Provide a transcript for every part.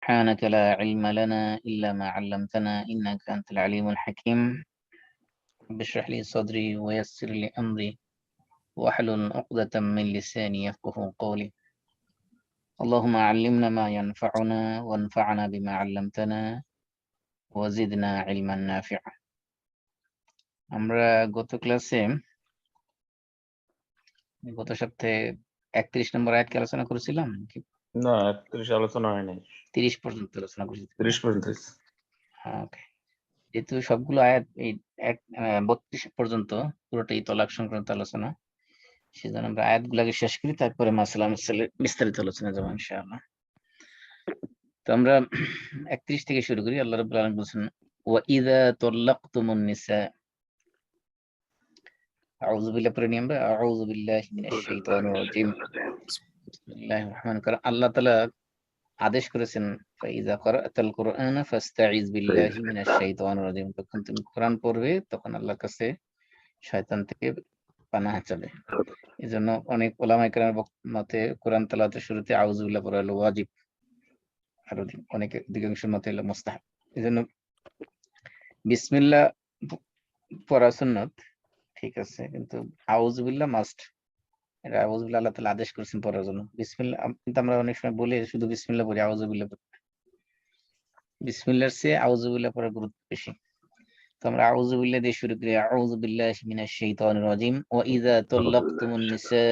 سبحانك لا علم لنا إلا ما علمتنا إنك أنت العليم الحكيم. رب اشرح لي صدري ويسر لي أمري واحلل عقدة من لساني يفقه قولي. اللهم علمنا ما ينفعنا وانفعنا بما علمتنا وزدنا علما نافعا. আমরা গত সপ্তাহে 31 নম্বর আয়াতকে আলোচনা করেছিলাম নাকি না 31 আলোচনা হয় নাই 30 পর্যন্ত আলোচনা করেছি। 30 পর্যন্ত ওকে, যেহেতু সবগুলো আয়াত এই 32 পর্যন্ত পুরোটাই তলাক সংক্রান্ত আলোচনা, সেজন্য আমরা আয়াতগুলোকে শেষ করি, তারপরে মাসআলা মাসাইলের বিস্তারিত আলোচনা যাব ইনশাআল্লাহ। তো আমরা 31 থেকে শুরু করি। আল্লাহ রাব্বুল আলামিন বলেন, ওয়া ইযা তাল্লাকতুমুন নিসা, আউযু বিল্লাহি পরে নিয়ে আমরা আউযু বিল্লাহি মিনাশ শাইতানির রাজিম। বিসমিল্লাহির রহমানির রহিম। আল্লাহ তাআলা আদেশ করেছেন, ফাইযা ক্রাআতাল কুরআনা ফাস্তাইজ বিল্লাহি মিনাশ শাইতানির রাজিম। যখন তুমি কোরআন পড়বে তখন আল্লাহর কাছে শয়তান থেকে পানাহ চাবে। এজন্য অনেক উলামায়ে কেরামের মতে কোরআন তেলাওয়াতের শুরুতে আউযু বিল্লাহ পড়া হলো ওয়াজিব, আর অনেক অধিকাংশের মতে হলো মুস্তাহাব। এজন্য বিসমিল্লাহ পড়া সুন্নাত, ঠিক আছে, কিন্তু আউযু বিল্লাহ মাস্ট। এটা আউযু বিল্লাহ আল্লাহ তাআলা আদেশ করেছেন পড়ার জন্য। বিসমিল্লাহ কিন্তু আমরা অনেক সময় বলি শুধু বিসমিল্লাহ পড়ি, আউযু বিল্লাহ পড়ি। বিসমিল্লাহর চেয়ে আউযু বিল্লাহ পড়ার গুরুত্ব বেশি। তো আমরা আউযু বিল্লাহ দিয়ে শুরু করি, আউযু বিল্লাহি মিনাশ শাইতানির রাজিম। ওয়া ইযা তাল্লাকতুমুন নিসা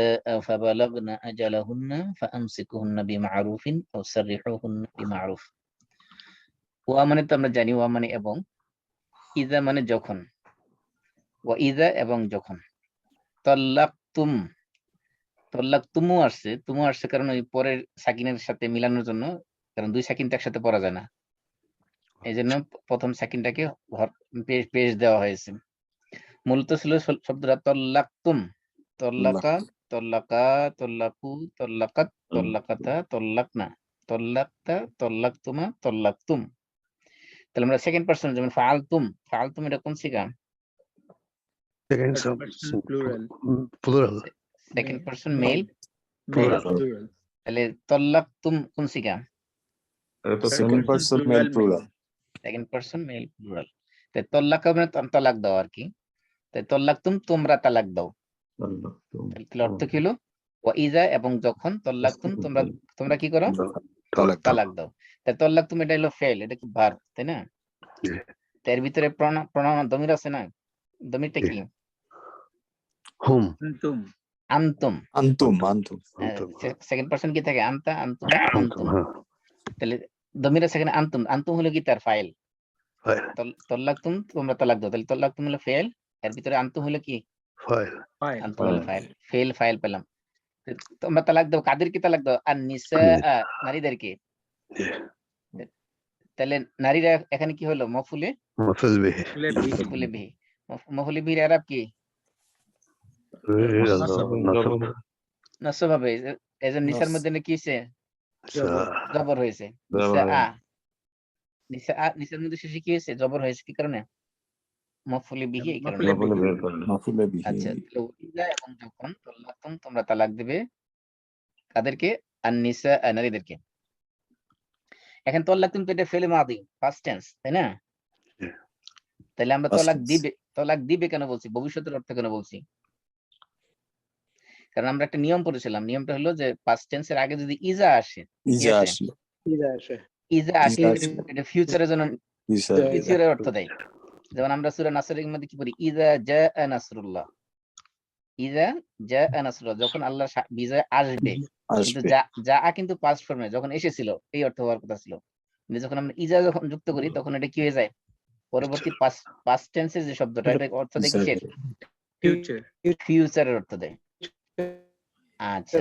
ফাবালাগনা আজালাহুন্না ফাআমসিকুহুন্না বিমা'রুফিন আও সাররিহুহুন্না বিমা'রুফ। ওয়া মানে তো আমরা জানি, ওয়া মানে এবং, ইযা মানে যখন, ওয়া ইযা এবং যখন। তাল্লাকতুম, তাল্লাকতুমু আসছে, তুমু আসছে কারণ ওই পরের সাকিনের সাথে মিলানোর জন্য, কারণ দুই সাকিন তো একসাথে পড়া যায় না, এইজন্য প্রথম সাকিনটাকে পেশ দেওয়া হয়েছে। মূলত ছিল শব্দটা তল্লাকতুম, তল্লাকা, তল্লাকা, তল্লাকু, তল্লাকাত, তল্লাকাতা, তল্লাকনা, তল্লাকতা, তল্লাকতুমা, তল্লাকতুম। তাহলে আমরা সেকেন্ড পারসন, যেমন ফাআলতুম, ফাআলতুম এটা কোন সিগা? Second person male plural. তাহলে তল্লাকতুম কোন সিগা? Second person male plural. Second person male plural. তাই তল্লাকা মানে তালাক দাও আর কি। তাই তল্লাকতুম তোমরা তালাক দাও। তাহলে অর্থ কি হলো? ওয়া ইযা এবং যখন, তল্লাকতুম তোমরা কি করো? তালাক দাও। তাই তল্লাকতুম এটা হলো ফেল, এটা কি ভার্ব, তাই না? এর ভিতরে প্রণাম দমির আছে না? দমিরটা কি? হুম, আনতুম। আনতুম। সেকেন্ড পারসন কি থাকে? আনতা, আনতুমা, আনতুম। তাহলে দমির আছে এখানে আনতুম, আনতুম হলো কি তার ফাইল। তল্লাকতুম তোমরা তালাক দাও, তাহলে তল্লাকতুম হলো ফেল, এর ভিতরে আনতুম হলো কি? আনতুম হলো ফাইল। ফেল ফাইল পেলাম। তোমরা তালাক দাও, কাদেরকে তালাক দাও? আর নিসা, নারীদেরকে। তাহলে নারীরা এখানে কি হলো? মফুলে বিহি। মফুলে বিহির ইরাব কি? নসব হবে। এজন্য নিসার মধ্যে কি হয়েছে? জবর হয়েছে। নিসার মধ্যে শেষে কি হয়েছে? জবর হয়েছে। কি কারণে? মফুলে বিহি, এই কারণে। আচ্ছা, তাহলে এবং যখন তল্লাকতুম তোমরা তালাক দিবে, কাদেরকে? আর নিসা, নারীদেরকে। এখন তল্লাকতুম তো এটা ফেলে মাদি, ফার্স্ট টেন্স, তাই না? তাহলে আমরা তলাক দিবে কেন বলছি? ভবিষ্যতের অর্থ কেন বলছি? কারণ আমরা একটা নিয়ম পড়েছিলাম। নিয়মটা হলো যে পাস্ট টেন্সের আগে যদি ইজা আসে, এটা ফিউচারের জন্য ফিউচারের অর্থ দেয়। যেমন আমরা সূরা নাসরের মধ্যে কি পড়ি? ইজা জাআ নাসরুল্লাহ, ইজা জাআ নাসরুল্লাহ, যখন আল্লাহর বিজয় আসবে। কিন্তু জাআ কিন্তু পাস্ট ফর্মে, যখন এসেছিল এই অর্থ হওয়ার কথা ছিল। কিন্তু যখন আমরা ইজা যখন যুক্ত করি তখন এটা কি হয়ে যায়? পরবর্তী পাস্ট টেন্সের যে শব্দটা, এটা অর্থ দেয় কিসের? ফিউচারের অর্থ দেয়। আচ্ছা,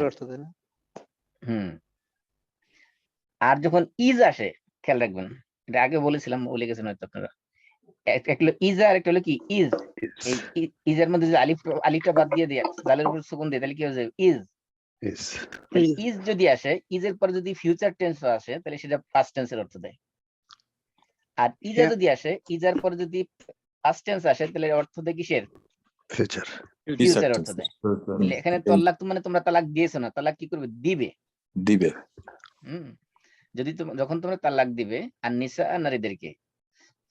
আর যখন ইজ আসে, খেয়াল রাখবেন, এটা আগে বলেছিলাম, বলে গেছেন হয়তো আপনারা। একটা হলো ইজা আর একটা হলো কি ইজ। এই ইজের মধ্যে যে আলিফটা বাদ দিয়ে দেয়, জালের উপর সুকুন দিয়ে, তাহলে কি হয়ে যাবে? ইজ। ইজ যদি আসে, ইজের পরে যদি ফিউচার টেন্স আসে, তাহলে সেটা পাস্ট টেন্সের অর্থ দেয়। আর ইজা যদি আসে, ইজার পরে যদি পাস্ট টেন্স আসে, তাহলে অর্থ দেয় কিসের? ফিউচার অর্থ দেয়। এখানে তল্লাক মানে তোমরা তালাক দিয়েছো না, তালাক কি করবে? দিবে। যদি যখন তোমরা তালাক দিবে আর নিসা নারীদেরকে,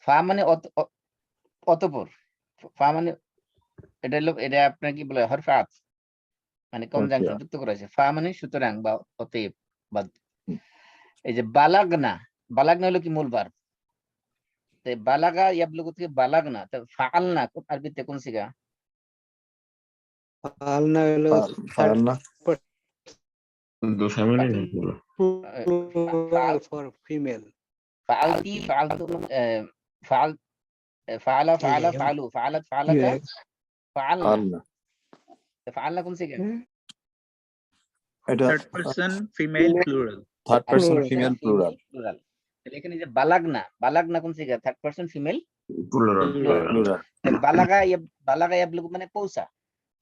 ফা মানে অতঃপর, ফা মানে এটা আপনার কি বলে হরফে আতফ, মানে কনজাংশন যুক্ত করা হয়েছে। ফা মানে সুতরাং বা অতএব বা। এই যে বালাগনা, বালাগনা হলো কি মূল ভার্ব। বালাগা ইয়াবলুগু থেকে বালাগনা, ফাআলনা আরবিতে কোন সিগা? ফালনা হলো ফালনা ফর ফিমেল। ফাআলতি, ফাআলতু, ফাআল, ফাআলা, ফাআলা, ফাআলু, ফাআলাত, ফাআলাতা, ফাআলনা। ফালনা ফাআলনা কোন সিগা? এটা Third person female plural. Third person Plural. Female plural. Plural. তাহলে এখানে যে বালাগনা, বালাগনা কোন সিগা? Third person female Plural. Plural বালাগা বালাগা ইয়াবলুগু মানে পৌঁছা।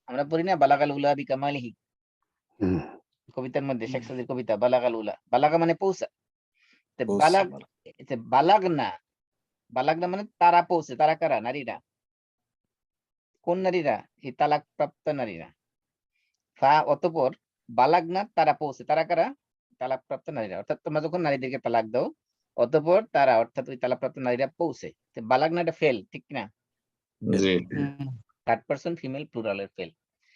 আমরা পড়ি না বালাগাল উলা বিকামালিহি, হুম, কবিতার মধ্যে শেখ সাদির কবিতা বালাগাল উলা। বালাগা মানে পৌঁছা। বালাগনা, বালাগনা মানে তারা পৌঁছে। তারা কারা? নারীরা। কোন নারীরা? এই তালাক প্রাপ্ত নারীরা। ফা অতঃপর, বালাগনা তারা পৌঁছে। তারা কারা? তালাক প্রাপ্ত নারীরা। অর্থাৎ তোমরা যখন নারীদেরকে তালাক দাও, অতঃপর তারা, অর্থাৎ ওই তালাক প্রাপ্ত নারীরা পৌঁছে। বালাগনা এটা ফেল, ঠিক না? জি থার্ড পারসন ফিমেল প্লুরালের ফেল।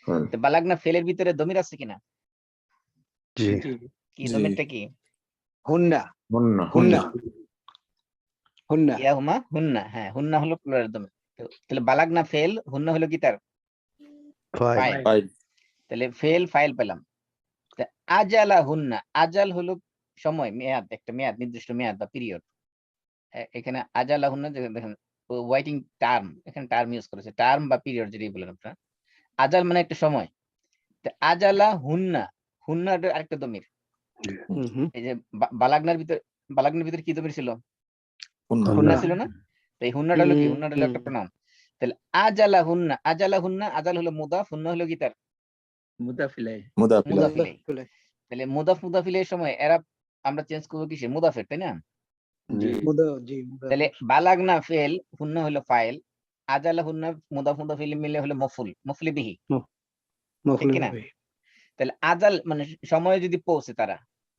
হ্যাঁ। বালাগনা ফেলের ভিতরে দমির আছে কিনা? জি, কি জি। দমিরটা কি? হুন্না, হুন্না হুন্না, হুন্না। ইয়াহুমা হুন্না। হ্যাঁ, হুন্না হলো প্লুরাল দমির। তাহলে বালাগনা ফেল, হুন্না হলো কি তার ফাইল, ফাইল। ফাইল তাহলে ফেল ফাইল পেলাম। আজালা হুন্না, আজাল হলো সময়, মেয়াদ, একটা মেয়াদ, নির্দিষ্ট মেয়াদ বা পিরিয়ড। এখানে আজালা হুন্না দেখেন ওয়াইটিং টার্ম, এখানে টার্ম ইউজ করেছে, টার্ম বা পিরিয়ড যেটি বলেন আপনারা। আজাল মানে একটা সময়। আজালা হুন্না, হুন্না আরেকটা দমির। এই যে বালাগনার ভিতরে কি দমির ছিল? হুন্না হুন্না ছিল না? তো এই হুন্নাটা হলো কি? হুন্নাটা হলো একটা প্রনাউন। তাহলে আজালা হুন্না, আজালা হুন্না, আজাল হলো মুদাফ, হুন্না হলো কি তার Mudaf ilayh. মুদাফ মুদাফ ইলাইহি। ইলাইহি। তাহলে মুদাফ মুদাফিলের সময় এরা আমরা চেঞ্জ করবো কিসে? মুদাফের, তাই না? তাহলে বালাগনা ফেল, হুন্না হলো ফাইল, আজালা হুন্না মুদাফ মুদাফিল মিলে হলো মফুল, মফুলি বিহি, ঠিক কি না? তাহলে আজাল মানে সময়ে যদি পৌঁছে তারা,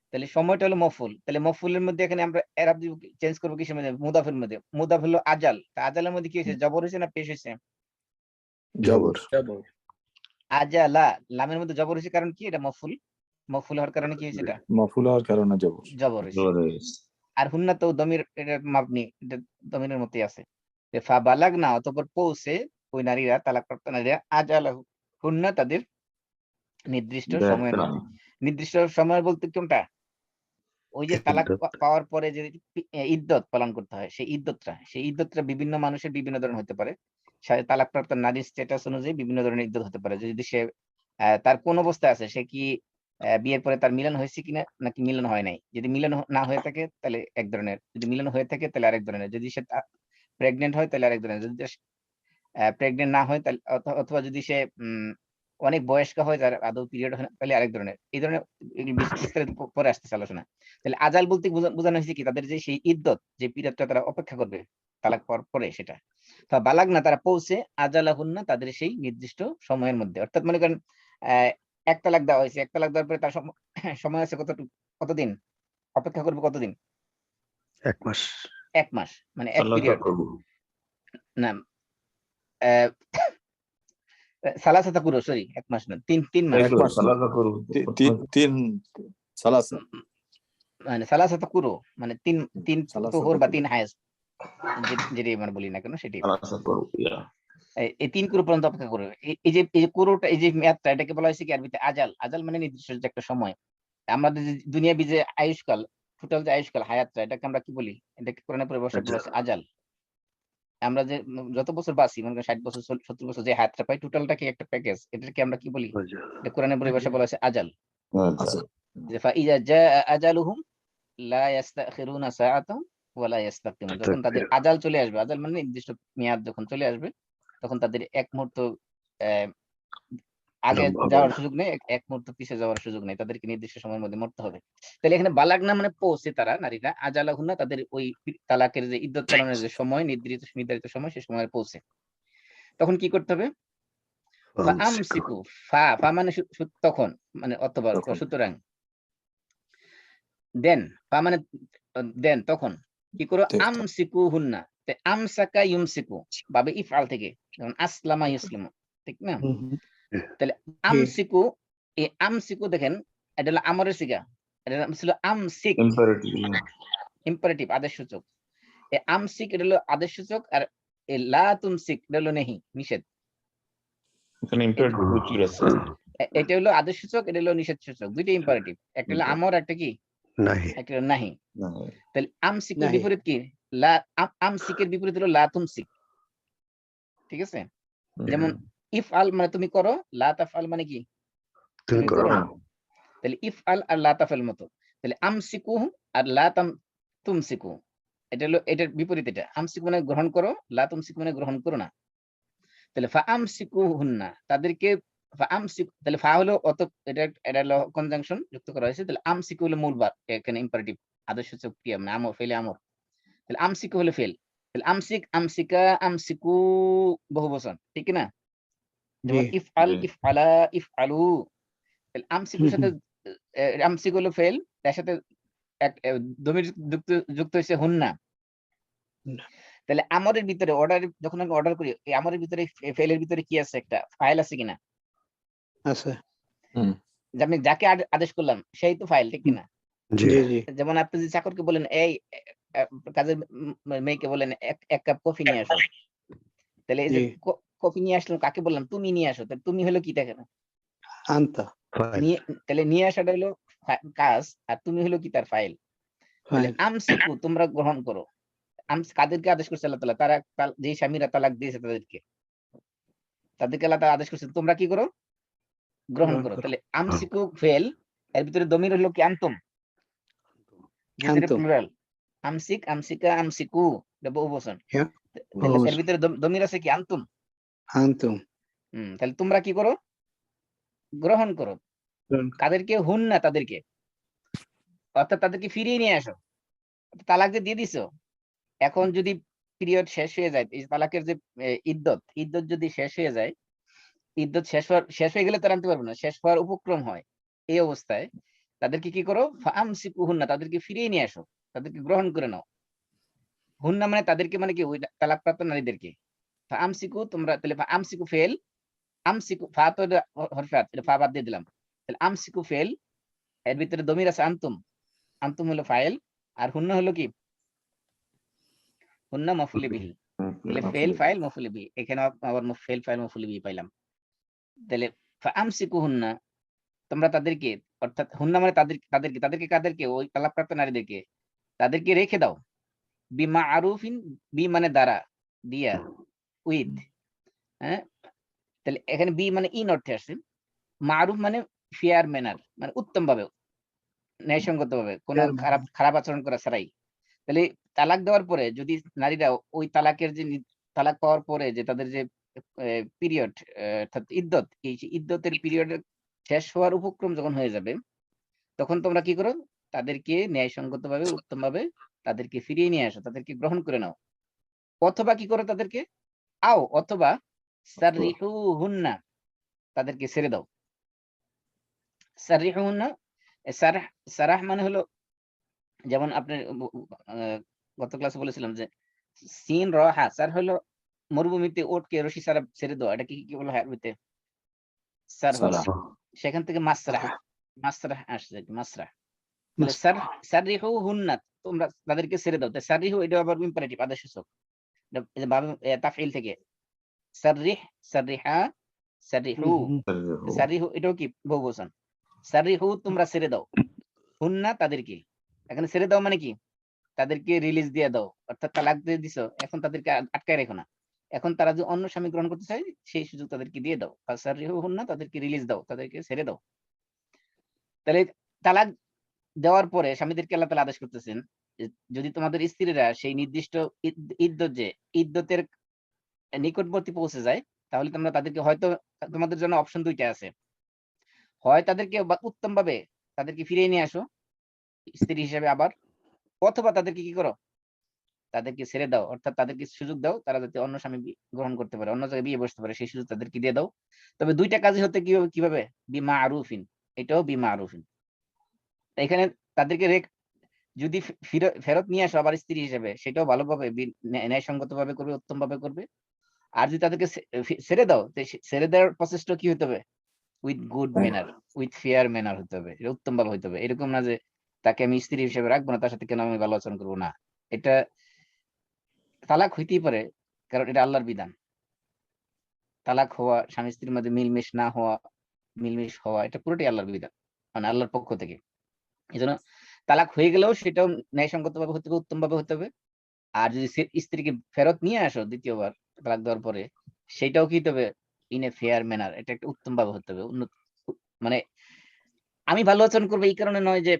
তাহলে সময়টা হলো মফুল। তাহলে মফুলের মধ্যে এখানে আমরা এরাব চেঞ্জ করবো কিসের মধ্যে? মুদাফের মধ্যে। মুদাফ হলো আজাল, তা আজালের মধ্যে কি হয়েছে? জবর হয়েছে না পেশ হয়েছে? জবর Double. আজালা, লামের মধ্যে জবর হয়েছে, কারণ কি? এটা মফুল, মফুল হওয়ার কারণে কি হয়েছে? এটা মাফুল হওয়ার কারণে জবর। জবর হয়েছে। আর হুন্না তো দমির, এটা মাবনি, এটা দমিরের মধ্যেই আছে। ফা বালাগনা, অতঃপর পৌঁছে ওই নারীরা, তালাকপ্রাপ্ত নারীরা, আজালা হুন্না তাদের নির্দিষ্ট সময়ের মধ্যে। নির্দিষ্ট সময় বলতে কোনটা? ওই যে তালাক পাওয়ার পরে যে ইদ্যত পালন করতে হয়, সেই ইদ্যতটা বিভিন্ন মানুষের বিভিন্ন ধরনের হতে পারে। তালাকপ্রাপ্ত নারীর স্ট্যাটাস অনুযায়ী বিভিন্ন ধরনের ইদ্যত হতে পারে। যদি সে তার কোন অবস্থায় আছে, সে কি বিয়ের পরে তার মিলন হয়েছে কিনা, নাকি মিলন হয় নাই। যদি মিলন না হয়ে থাকে তাহলে এক ধরনের, যদি মিলন হয়ে থাকে তাহলে আরেক ধরনের, যদি সে প্রেগনেন্ট হয় তাহলে আরেক ধরনের, যদি প্রেগনেন্ট না হয় তাহলে, অথবা যদি সে অনেক বয়স্ক হয়, যার আদৌ পিরিয়ড হয় না, তাহলে আরেক ধরনের। এই ধরনের বিস্তারিত পরে আসতেছে আলোচনা। তাহলে আজাল বলতে বোঝানো হয়েছে কি? তাদের যে সেই ইদ্যত, যে পিরিয়ডটা তারা অপেক্ষা করবে তালাক পাওয়ার পরে, সেটা। তা বালাগ না, তারা পৌঁছে, আজালা হুন্না তাদের সেই নির্দিষ্ট সময়ের মধ্যে। অর্থাৎ মনে করেন এক তালাক দেওয়া হয়েছে, এক তালাক দেওয়ার পরে তার সময় আছে কতদিন অপেক্ষা করবে? কতদিন? 1 মাস, 1 মাস, মানে এক পিরিয়ড না, সালাসাতা কুরু, সরি 1 মাস না, 3 মাস। এক মাস না। তিন সালাসা মানে সালাসাতা কুরু মানে 3 সালাসাতা তুহুর বা কুরু। 3 হায়েজ, যেটি আমরা বলি না কেন সেটি। এই 3 কুরু পর্যন্ত অপেক্ষা করবে। এই যে কুরুটা, এই যে মেয়াদটা, এটাকে বলা হয়েছে কি আরবিতে আজাল। আজাল মানে নির্দিষ্ট যে একটা সময়। আমাদের যে দুনিয়াবি যে আয়ুষ্কাল, টোটাল যে আয়ুষ্কাল, হায়াতটা, এটাকে আমরা কি বলি? এটাকে কোরআনে পরিভাষা বলা হচ্ছে আজাল। আমরা যে যত বছর বাঁচি, মনে করেন 60 বছর 70 বছর যে হায়াতটা পাই, টোটালটা কি একটা প্যাকেজ, এটাকে আমরা কি বলি? এটা কোরআনে পরিভাষা বলা হচ্ছে আজাল। আচ্ছা যে ফাইজা জাআ আজালুহুম লা ইস্তাখিরুনা সাআতান ওয়া লা ইস্তাকদিমুন। যখন তাদের আজাল চলে আসবে, আজাল মানে নির্দিষ্ট মেয়াদ যখন চলে আসবে, তখন তাদের এক মুহূর্ত আগে যাওয়ার সুযোগ নেই, এক মুহূর্ত পিছিয়ে যাওয়ার সুযোগ নেই, তাদেরকে নির্দিষ্ট সময়ের মধ্যে মরতে হবে। তাহলে এখানে বালাগনা মানে পৌঁছে তারা, নারীরা, আজালাহুন্না তাদের ওই তালাকের যে ইদ্যত পালনের যে সময়, নির্ধারিত সময়, সে সময়ে পৌঁছে। তখন কি করতে হবে? ফাআমসিকু, ফা মানে তখন, মানে অথবা, সুতরাং দেন মানে দেন তখন কি করো ঠিক। আমসিকু হুন্না, আমসাকা ইউমসিকু বাবে ইফআল থেকে, যেমন আসলামা ইউসলিমু, ঠিক না? তাহলে আমসিকু, এই আমসিকু দেখেন এটা হলো আমরের সিগা, এটা ছিল আমসিক Imperative. ইম্পারেটিভ আদেশসূচক। এই আমসিক এটা হলো আদেশসূচক, আর এই লা তুমসিক এটা হলো নেহি নিষেধ। এখানে imperative প্রচুর আছে। এটা হলো আদেশসূচক, এটা হলো নিষেধসূচক, দুইটা ইম্পারেটিভ, একটা হলো আমর, একটা কি, নাহি। একটা হলো নাহি। না, তাহলে আমসিকের নাহি। বিপরীত কি? লা আমসিকের বিপরীত হলো লা তুমসিক, ঠিক আছে? যেমন ইফআল মানে তুমি করো, লা তাফআল মানে কি তুমি তুমি করো করো না। না। তাহলে ইফআল আর লা তাফআল মতো। তাহলে আমসিকু আর লা তুমসিকু, এটা হলো এটার বিপরীত। এটা আমসিকু মানে গ্রহণ করো, লা তুমসিকু মানে গ্রহণ করো না। তাহলে ফা আমসিকু হুন্না, তাদেরকে ফা আমসিকু, তাহলে ফা হলো অত, এটা হলো কনজাংশন যুক্ত করা হয়েছে। তাহলে আমসিকু হলো মূল ভার্ব, এখানে ইম্পারেটিভ আদেশসূচক ক্রিয়া, মানে আমর, ফেলে আমর। তাহলে আমসিকু হলো ফেল। তাহলে আমসিক, আমসিকা, আমসিকু বহুবচন, ঠিক না? যেমন জি। ইফআল, জি। ইফআলা, ইফআলু। তাহলে আমসিকুর সাথে আমসিক হলো ফেল, তার সাথে এক দমির যুক্ত হয়েছে হুন্না। তাহলে আমরের ভিতরে অর্ডার, যখন আমি অর্ডার করি, এই আমরের ভিতরে ফেলের ভিতরে কি আছে? একটা ফাইল আছে কিনা? আছে। যে আমি যাকে আদেশ করলাম সেই তো ফাইল, ঠিক কিনা? জি। জি জি। যেমন আপনি যে চাকরকে বলেন, এই কাজের মেয়েকে বলেন এক কাপ কফি নিয়ে আসো, তাহলে এই যে জি। কফি নিয়ে আসলাম, কাকে বললাম? তুমি নিয়ে আসো। তাহলে তুমি হলো কি দেখেন, আনতা। ফাইল। তাহলে নিয়ে আসাটা হলো কাজ, আর তুমি হলো কি তার ফাইল। তাহলে ফাইল। আমসিকু তোমরা গ্রহণ করো। কাদেরকে আদেশ করছে আল্লাহ তাআলা? তারা যে স্বামীরা তালাক দিয়েছে তাদেরকে আল্লাহ তাআলা আদেশ করছে তোমরা কি করো? গ্রহণ করো। তাহলে আমসিকু ফেল, এর ভিতরে দমির হলো কি? আনতুম, যেটা আনতুম। প্লুরাল। আমসিক, আমসিকা, আমসিকু এটা বহুবচন। হ্যাঁ, তাহলে এর বহুবচন। ভিতরে দমির আছে কি? আনতুম। আনতুম। তাহলে তোমরা কি করো? গ্রহণ করো। কাদেরকে? হুন না, তাদেরকে, অর্থাৎ তাদেরকে ফিরিয়ে নিয়ে আসো। তালাক যে দিয়ে দিছো, এখন যদি পিরিয়ড শেষ হয়ে যায়, এই তালাকের যে ইদ্যত যদি শেষ হয়ে যায়, ইদ্যত শেষ হয়ে গেলে তারা আনতে পারবে না, শেষ হওয়ার উপক্রম হয়, এই অবস্থায় তাদেরকে কি করো? ফাআমসিকুহুন্না, তাদেরকে ফিরিয়ে নিয়ে আসো, তাদেরকে গ্রহণ করে নাও। হুন্না মানে তাদেরকে, মানে কি? ওই তালাকপ্রাপ্ত নারীদেরকে। ফাআমসিকু তোমরা, তাহলে ফাআমসিকু ফেল, আমসিকু ফা তো হরফে আতফ, এটা ফা বাদ দিয়ে দিলাম। তাহলে আমসিকু ফেল, এর ভিতরে দমির আছে আনতুম, আনতুম হলো ফাইল, আর হুন্না হলো কি? হুন্না মাফউল বিহি। তাহলে ফেল ফাইল মাফউল বিহি, এখানে আবার ফেল ফাইল মাফউল বিহি পাইলাম। তাহলে ফাআমসিকুহুন্না, তোমরা তাদেরকে, অর্থাৎ হুন্না মানে তাদেরকে কাদেরকে? ওই তালাকপ্রাপ্ত নারীদেরকে, তাদেরকে রেখে দাও। বিমাআরুফিন, বি মানে দ্বারা, দিয়া, উইথ, হ্যাঁ? তাহলে এখানে বি মানে ইন অর্থে আসছে, মারুফ মানে ফেয়ার ম্যানার, মানে উত্তম ভাবে, ন্যায়সঙ্গত ভাবে, কোনো খারাপ আচরণ করা ছাড়াই। তাহলে তালাক দেওয়ার পরে যদি নারীরা ওই তালাকের যে তালাক পাওয়ার পরে যে তাদের যে পিরিয়ড, অর্থাৎ ইদ্যত, এই ইদ্যতের পিরিয়ড শেষ হওয়ার উপক্রম যখন হয়ে যাবে, তখন তোমরা কি করো? তাদেরকে ন্যায়সঙ্গত ভাবে, উত্তম ভাবে তাদেরকে ফিরিয়ে নিয়ে আসো, তাদেরকে গ্রহণ করে নাও। অথবা কি করো? তাদেরকে অথবা সাররিহুহুন্না, তাদেরকে ছেড়ে দাও। সাররিহুহুন্না, সারাহ মানে হলো, যেমন আপনি গত ক্লাসে বলেছিলাম যে সিন র হা সার হলো মরুভূমিতে ওটকে রশি সারা ছেড়ে দেওয়া, এটা কি কি বলা হয় আরবিতে? সার হলো, সেখান থেকে মাসরাহ আসছে, মাসরাহ। তাহলে সাররিহু হুন্না, তোমরা তাদেরকে ছেড়ে দাও। তাই সাররিহু এটা আবার ইম্পারেটিভ আদেশসূচক, এটা তাফঈল থেকে সাররিহ, সাররিহা, সাররিহু। সাররিহু এটাও কি? বহুবচন। সাররিহু তোমরা ছেড়ে দাও, হুন্না তাদেরকে। এখানে ছেড়ে দাও মানে কি? তাদেরকে রিলিজ দিয়ে দাও, অর্থাৎ তালাক দিয়ে দিছো, এখন তাদেরকে আটকায় রেখো না। এখন তারা যে অন্য স্বামী গ্রহণ করতে চায়, সেই সুযোগ তাদেরকে দিয়ে দাও। ফাসাররিহুন্না, তাদেরকে রিলিজ দাও, তাদেরকে ছেড়ে দাও। তাহলে তালাক দেওয়ার পরে স্বামীদেরকে আল্লাহ তাআলা আদেশ করতেছেন, যদি তোমাদের স্ত্রীরা সেই নির্দিষ্ট ইদ্যত, যে ইদ্যতের নিকটবর্তী পৌঁছে যায়, তাহলে তোমরা তাদেরকে, হয়তো তোমাদের জন্য অপশন দুইটা আছে, হয় তাদেরকে উত্তম ভাবে তাদেরকে ফিরিয়ে নিয়ে আসো স্ত্রী হিসেবে আবার, অথবা তাদেরকে কি করো? তাদেরকে ছেড়ে দাও, অর্থাৎ তাদেরকে সুযোগ দাও, তারা যাতে অন্য স্বামী গ্রহণ করতে পারে, অন্য জায়গায় বিয়ে বসতে পারে, সেই সুযোগ তাদেরকে দিয়ে দাও। তবে দুইটা কাজই হতে কিভাবে? বিমা আরুফিন, এটাও বিমা আরুফিন। এখানে তাদেরকে যদি ফেরত নিয়ে আসো আবার স্ত্রী হিসেবে, সেটাও ভালোভাবে ন্যায়সঙ্গত ভাবে করবে, উত্তম ভাবে করবে। আর যদি তাদেরকে ছেড়ে দাও, ছেড়ে দেওয়ার প্রসেসটা কি হতে হবে? With good manner, with fair manner হতে হবে, এটা উত্তম ভাবে হতে হবে। এরকম না যে তাকে আমি স্ত্রী হিসেবে রাখবো না, তার সাথে কেন আমি ভালো আচরণ করবো না। এটা তালাক হইতেই পারে, কারণ এটা আল্লাহর বিধান। তালাক হওয়া, স্বামী স্ত্রীর মধ্যে মিলমিশ না হওয়া, মিলমিশ হওয়া, এটা পুরোটাই আল্লাহর বিধান, মানে আল্লাহর পক্ষ থেকে। এই জন্য তালাক হয়ে গেলেও সেটাও ন্যায়সঙ্গত ভাবে হতে হবে, উত্তম ভাবে হতে হবে। আর যদি স্ত্রীকে ফেরত নিয়ে আসো দ্বিতীয়বার তালাক দেওয়ার পরে, সেটাও কি হতে হবে? ইন এ ফেয়ার ম্যানার, এটা একটা উত্তম ভাবে হতে হবে। মানে আমি ভালো আচরণ করবো এই কারণে নয় যে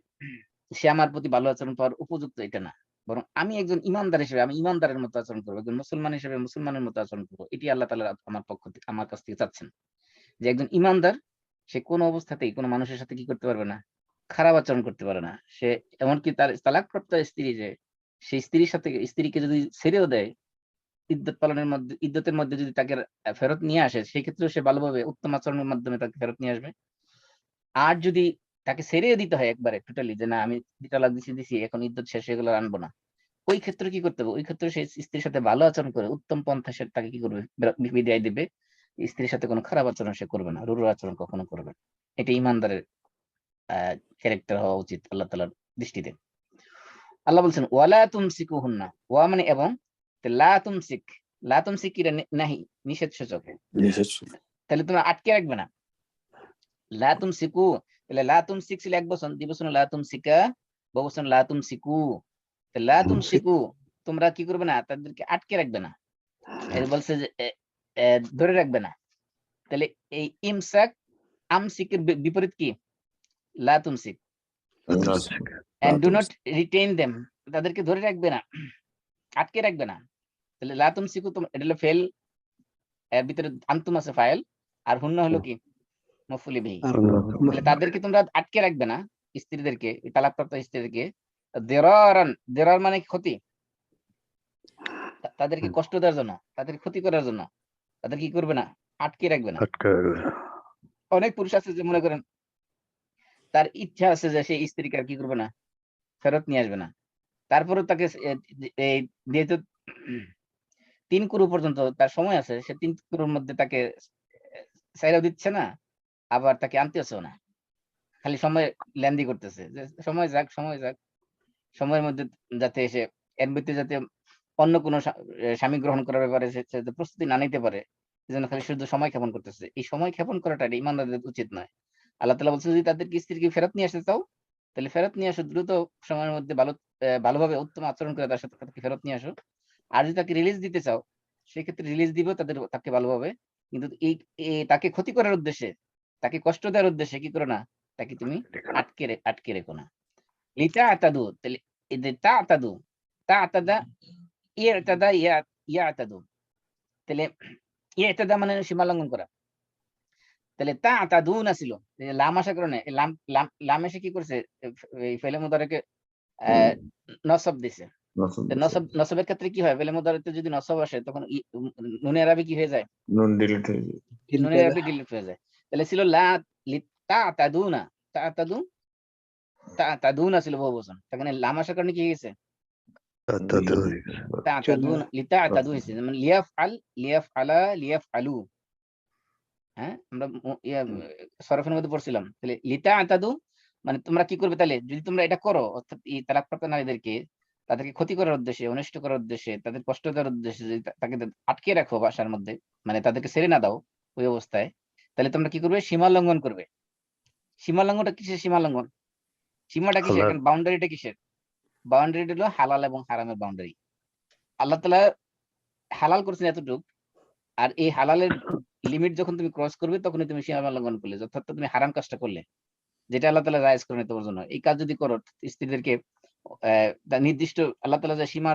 সে আমার প্রতি ভালো আচরণ পাওয়ার উপযুক্ত, এটা না, বরং আমি একজন ইমানদার হিসেবে আমি ইমানদারের মতো আচরণ করবো, একজন মুসলমান হিসেবে মুসলমানের মতো আচরণ করবো। এটি আল্লাহ তাআলা আমার পক্ষ থেকে, আমার কাছ থেকে চাচ্ছেন যে একজন ইমানদার সে কোনো অবস্থাতেই কোনো মানুষের সাথে কি করতে পারবে না? খারাপ আচরণ করতে পারে না। সে এমনকি তার তালাকপ্রাপ্ত স্ত্রী যে, সেই স্ত্রীর সাথে, স্ত্রীকে যদি ছেড়েও দেয় ইদ্যত পালনের মধ্যে, ইদ্যতের মধ্যে যদি তাকে ফেরত নিয়ে আসে, সেই ক্ষেত্রেও সে ভালোভাবে উত্তম আচরণের মাধ্যমে তাকে ফেরত নিয়ে আসবে। আর যদি তাকে ছেড়ে দিতে হয় একবারে টোটালি, যে না আমি তালাক দিছি এখন ইদ্যত শেষ হয়ে গেলে আর আনবো না, ওই ক্ষেত্রে কি করতে হবে? ওই ক্ষেত্রে সেই স্ত্রীর সাথে ভালো আচরণ করে উত্তম পন্থা সে তাকে কি করবে? বিদায় দিবে। স্ত্রীর সাথে কোনো খারাপ আচরণ সে করবে না, রূঢ় আচরণ কখনো করবে না। এটা ইমানদারের ক্যারেক্টার হওয়া উচিত আল্লাহ তাআলার দৃষ্টিতে। আল্লাহ বলছেন ওয়ালা তুমসিকুহুন্না, ওয়া মানে এবং, লা তুমসিক, লা তুমসিক কি নাহি, নিষেধ সূচক। তাহলে তোমরা আটকে রাখবে না। লা তুমসিকু, তাহলে লা তুমসিক ছিল এক বচন, দ্বিবচন লা তুমসিকা, বহুবচন লা তুমসিকু। লা তুমসিকু, তোমরা কি করবে না? তাদেরকে আটকে রাখবে না। এর বলছে যে ধরে রাখবে না। তাহলে এই ইমসাক, আমসিকের বিপরীত কি? লা তুমসিক। and do not retain them, তাদেরকে ধরে রাখবে না, আটকে রাখবে না। তাহলে লা তুমসিকু, এটা হলো ফেল, এর ভিতরে আনতুম আছে ফাইল, আর হুন্না হলো কি? মফউল বিহি। তাহলে তাদেরকে তোমরা আটকে রাখবে না, স্ত্রীদেরকে, তালাকপ্রাপ্ত স্ত্রীদেরকে। দেরারান, দেরার মানে ক্ষতি, তাদেরকে কষ্ট দেওয়ার জন্য, তাদের ক্ষতি করার জন্য তাদের কি করবে না? আটকে রাখবে না। অনেক পুরুষ আছে যে মনে করেন তার ইচ্ছা আছে যে সেই স্ত্রীকে আর কি করবে না? ফেরত নিয়ে আসবে না। তারপরে তাকে যেহেতু 3 কুরু পর্যন্ত তার সময় আছে, সে 3 কুরুর মধ্যে তাকে ছাইড়াও দিচ্ছে না, আবার তাকে আনতেছেও না, খালি সময় লেন্দি করতেছে যে সময় যাক, সময় যাক, সময়ের মধ্যে যাতে এসে এর ভিতরে যাতে অন্য কোনো স্বামী গ্রহণ করার ব্যাপারে সে প্রস্তুতি না নিতে পারে, এজন্য খালি শুধু সময় ক্ষেপণ করতেছে। এই সময় ক্ষেপণ করাটা ইমানদারদের উচিত নয়। আল্লাহ তাআলা বলছে যদি তাদেরকে স্ত্রীকে ফেরত নিয়ে আসতে চাও, তাহলে ফেরত নিয়ে আসো দ্রুত সময়ের মধ্যে, ভালোভাবে উত্তম আচরণ করে তার সাথে তাকে ফেরত নিয়ে আসো। আর যদি তাকে রিলিজ দিতে চাও, সেক্ষেত্রে রিলিজ দিব তাকে ভালোভাবে, কিন্তু এই তাকে ক্ষতি করার উদ্দেশ্যে, তাকে কষ্ট দেওয়ার উদ্দেশ্যে কি করো না? তাকে তুমি আটকে রেখো না। লিতা আতাদু, তাহলে তা আতাদু, তা আতাদা, ইয়াতাদা, ইয়াতাদু, তাহলে ইয়াতাদা মানে সীমা লঙ্ঘন করা। তাহলে তা আতাদুনা ছিল, লাম আসার কারণে লাম এসে কি করছে? এই ফেলে মুদারেকে নসব দিছে। নসবের ক্ষেত্রে কি হয়? ফেলে মুদারেতে যদি নসব আসে তখন নুনের আরবি কি হয়ে যায়? নুনের আরবি ডিলিট হয়ে যায়। তাহলে ছিল লা লিতা আতাদুনা, তা আতাদু, তা আতাদুনা ছিল বহুবচন, সেখানে লাম আসার কারণে কি হয়েছে? তা আতাদুনা, লিতা আতাদু হয়েছে, মানে লিয়াফআল, লিয়াফআলা, লিয়াফআলু। হ্যাঁ, আমরা সরফের মধ্যে পড়ছিলাম। তাহলে লিতা আতাদু মানে তোমরা কি করবে? তাহলে যদি তোমরা এটা করো, অর্থাৎ এই তালাকপ্রাপ্ত নারীদেরকে তাদেরকে ক্ষতি করার উদ্দেশ্যে, অনিষ্ট করার উদ্দেশ্যে, তাদের কষ্ট দেওয়ার উদ্দেশ্যে যদি তাকে আটকে রাখো বাসার মধ্যে, মানে তাদেরকে ছেড়ে না দাও ওই অবস্থায়, তাহলে তোমরা কি করবে? সীমা লঙ্ঘন করবে। সীমা লঙ্ঘনটা কিসের সীমা লঙ্ঘন? সীমাটা কিসের? কারণ বাউন্ডারিটা কিসের? বাউন্ডারিটা হলো হালাল এবং হারামের বাউন্ডারি। আল্লাহ তাআলা হালাল করছেন এতটুকু, আর এই হালালের লিমিট যখন তুমি ক্রস করবে তখনই তুমি সীমা লঙ্ঘন করলে, অর্থাৎ তুমি হারাম কাজটা করলে, যেটা আল্লাহ তাআলা জায়েজ করেন তোমার জন্য। এই কাজ যদি করো, স্ত্রীদেরকে নির্দিষ্ট আল্লাহ তাআলা যে সীমা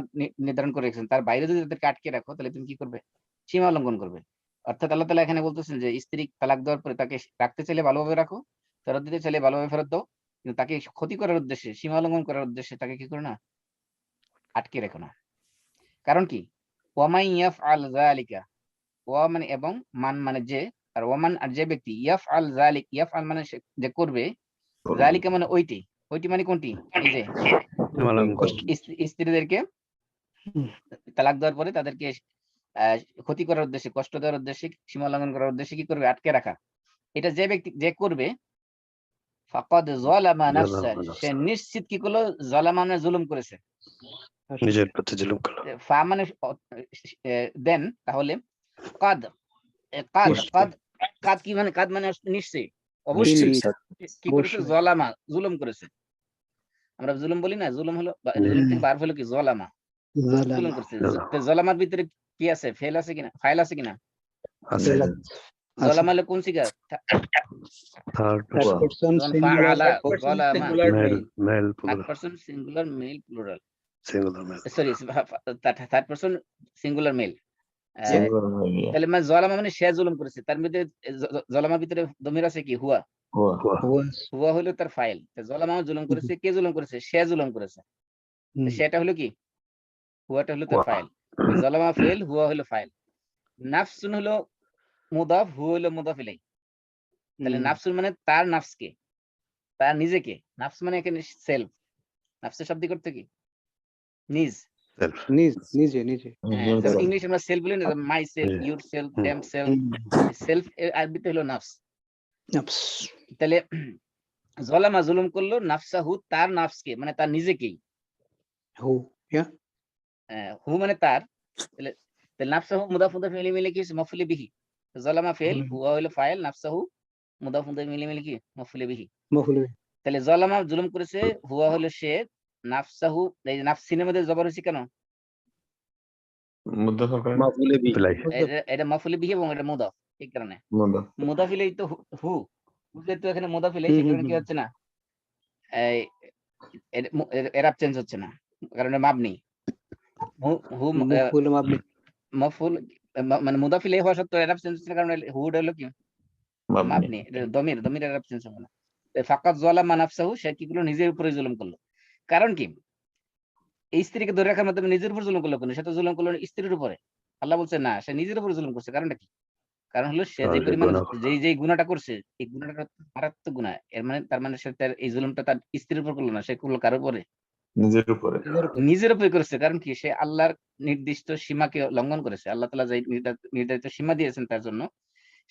নির্ধারণ করে রেখেছেন তার বাইরে যদি তাদেরকে আটকে রাখো, তাহলে তুমি কি করবে? সীমা লঙ্ঘন করবে। অর্থাৎ আল্লাহ তাআলা এখানে বলতেছেন যে স্ত্রী তালাক দেওয়ার পরে তাকে রাখতে চাইলে ভালোভাবে রাখো, ফেরত দিতে চাইলে ভালোভাবে ফেরত দাও, কিন্তু তাকে ক্ষতি করার উদ্দেশ্যে, সীমা লঙ্ঘন করার উদ্দেশ্যে তাকে কি করো না? আটকে রেখো না। কারণ কি? ওয়ামাই ইয়াফআল যালিকা, ওয়া মানে এবং, মান মানে যে, আর ওয়ামান আর যে ব্যক্তি, ইয়াফআল যালিক, ইয়াফআল মানে যে করবে, যালিকা মানে ওইটি, ওইটি মানে কোনটি? এই যে সীমালঙ্ঘন কষ্ট স্ত্রীদেরকে হুম। তালাক দেওয়ার পরে তাদেরকে ক্ষতি করার উদ্দেশ্যে, কষ্ট দেওয়ার উদ্দেশ্যে, সীমা লঙ্ঘন করার উদ্দেশ্যে কি করবে? আটকে রাখা। এটা যে ব্যক্তি যে করবে, ফাকাদ যালামা নাফসা, সে নিশ্চিত কি করলো? যালামা মানে জুলুম করেছে। নিজের প্রতি জুলুম করলো। ফা মানে দেন, তাহলে কাদ কাদ নিশ্চয়। কাদ কাদ কি মানে? কাদ মানে নিশ্চয়ই, অবশ্যই কি করেছে? অবশ্যই। যালামা, জুলুম করেছে। আমরা জুলুম বলি না? জুলুম হলো, জুলুম থেকে বার হলো কি? যালামা, জুলুম জালামা করছে। তো যালামার ভিতরে কি আছে? ফেল আছে কিনা? ফাইল আছে কিনা? আছে যালামা হলো কোন সিগা? থার্ড থার্ড পারসন পারসন যখন সিঙ্গুলার ফাআলা, যালামা, male male third plural person singular male plural, singular male sorry, third person singular male. তাহলে মানে যালামা মানে সে জুলুম করেছে। তার মধ্যে যালামার ভিতরে দমির আছে কি? হুয়া। হুয়া হলো তার ফাইল। যালামা জুলুম করেছে। কে জুলুম করেছে? সে জুলুম করেছে। সেটা হলো কি? হুয়াটা হলো তার ফাইল। যালামা ফেল, হুয়া হলো ফাইল। নাফসুন হলো মুদাফ, হুয়া হলো মুদাফ ইলাইহি। তাহলে নাফসুন মানে তার নাফসকে, তার নিজেকে। নাফস মানে এখানে সেলফ। নাফসের শব্দ করতে কি? নিজ। সেলফ নিজে নিজে যেমন ইংলিশ আমরা সেলফ বলি না, my self, your self, them self. Self এর আরবিতে হলো নাফস। নাফস তাহলে যালামা জুলুম করলো নাফসাহু, তার নাফসকে, মানে তার নিজেকেই। হু ইয়া হু মানে তার। তাহলে নাফসাহু মুদাফ মুদাফ মিলে কি? মাফউল বিহি। যালামা ফেল, হুয়া হলো ফাইল, নাফসাহু মুদাফ মুদাফ মিলে কি? মাফউল বিহি। মফুল তাহলে যালামা জুলুম করেছে, হুয়া হলো সে, নাফসাহু, এই নাফসিনের মধ্যে জবর হয়েছে কেন? মফুল বি এটা মাফউল বিহি এবং এটা মুদাফ, এই কারণে। মুদাফ ইলাইহি তো হু, বুঝলে তো এখানে মুদাফ ইলাইহি, সেই কারণে কি হচ্ছে না? এই এর চেঞ্জ হচ্ছে না, কারণ মাবনি। হু মফুল মাবনি মাফউল মানে মুদাফ ইলাইহি হওয়া সত্ত্বেও এর চেঞ্জ হচ্ছে না, কারণ হুড হলো কি? মাবনি। এটা দমির এর চেঞ্জ হবে না। ফাকাদ যালামা নাফসাহু, সে কি করলো? নিজের উপরে জুলুম করলো। কারণ কি? এই স্ত্রীকে ধরে রাখার মাধ্যমে নিজের উপর জুলুম করলো কেন? সে তো জুলুম করলো স্ত্রীর উপরে। আল্লাহ বলছে না, সে নিজের উপরে জুলুম করছে। কারণটা কি? কারণ হলো সে যে পরিমাণ যেই গুনাহটা করছে, এই গুনাহটা মারাত্মক গুনাহ। এর মানে তার মানে সে তার এই জুলুমটা তার স্ত্রীর উপর করলো না, সে করলো কার উপরে? নিজের উপরে করেছে। কারণ কি? সে আল্লাহর নির্দিষ্ট সীমাকে লঙ্ঘন করেছে। আল্লাহ তাআলা যে নির্ধারিত সীমা দিয়েছেন তার জন্য,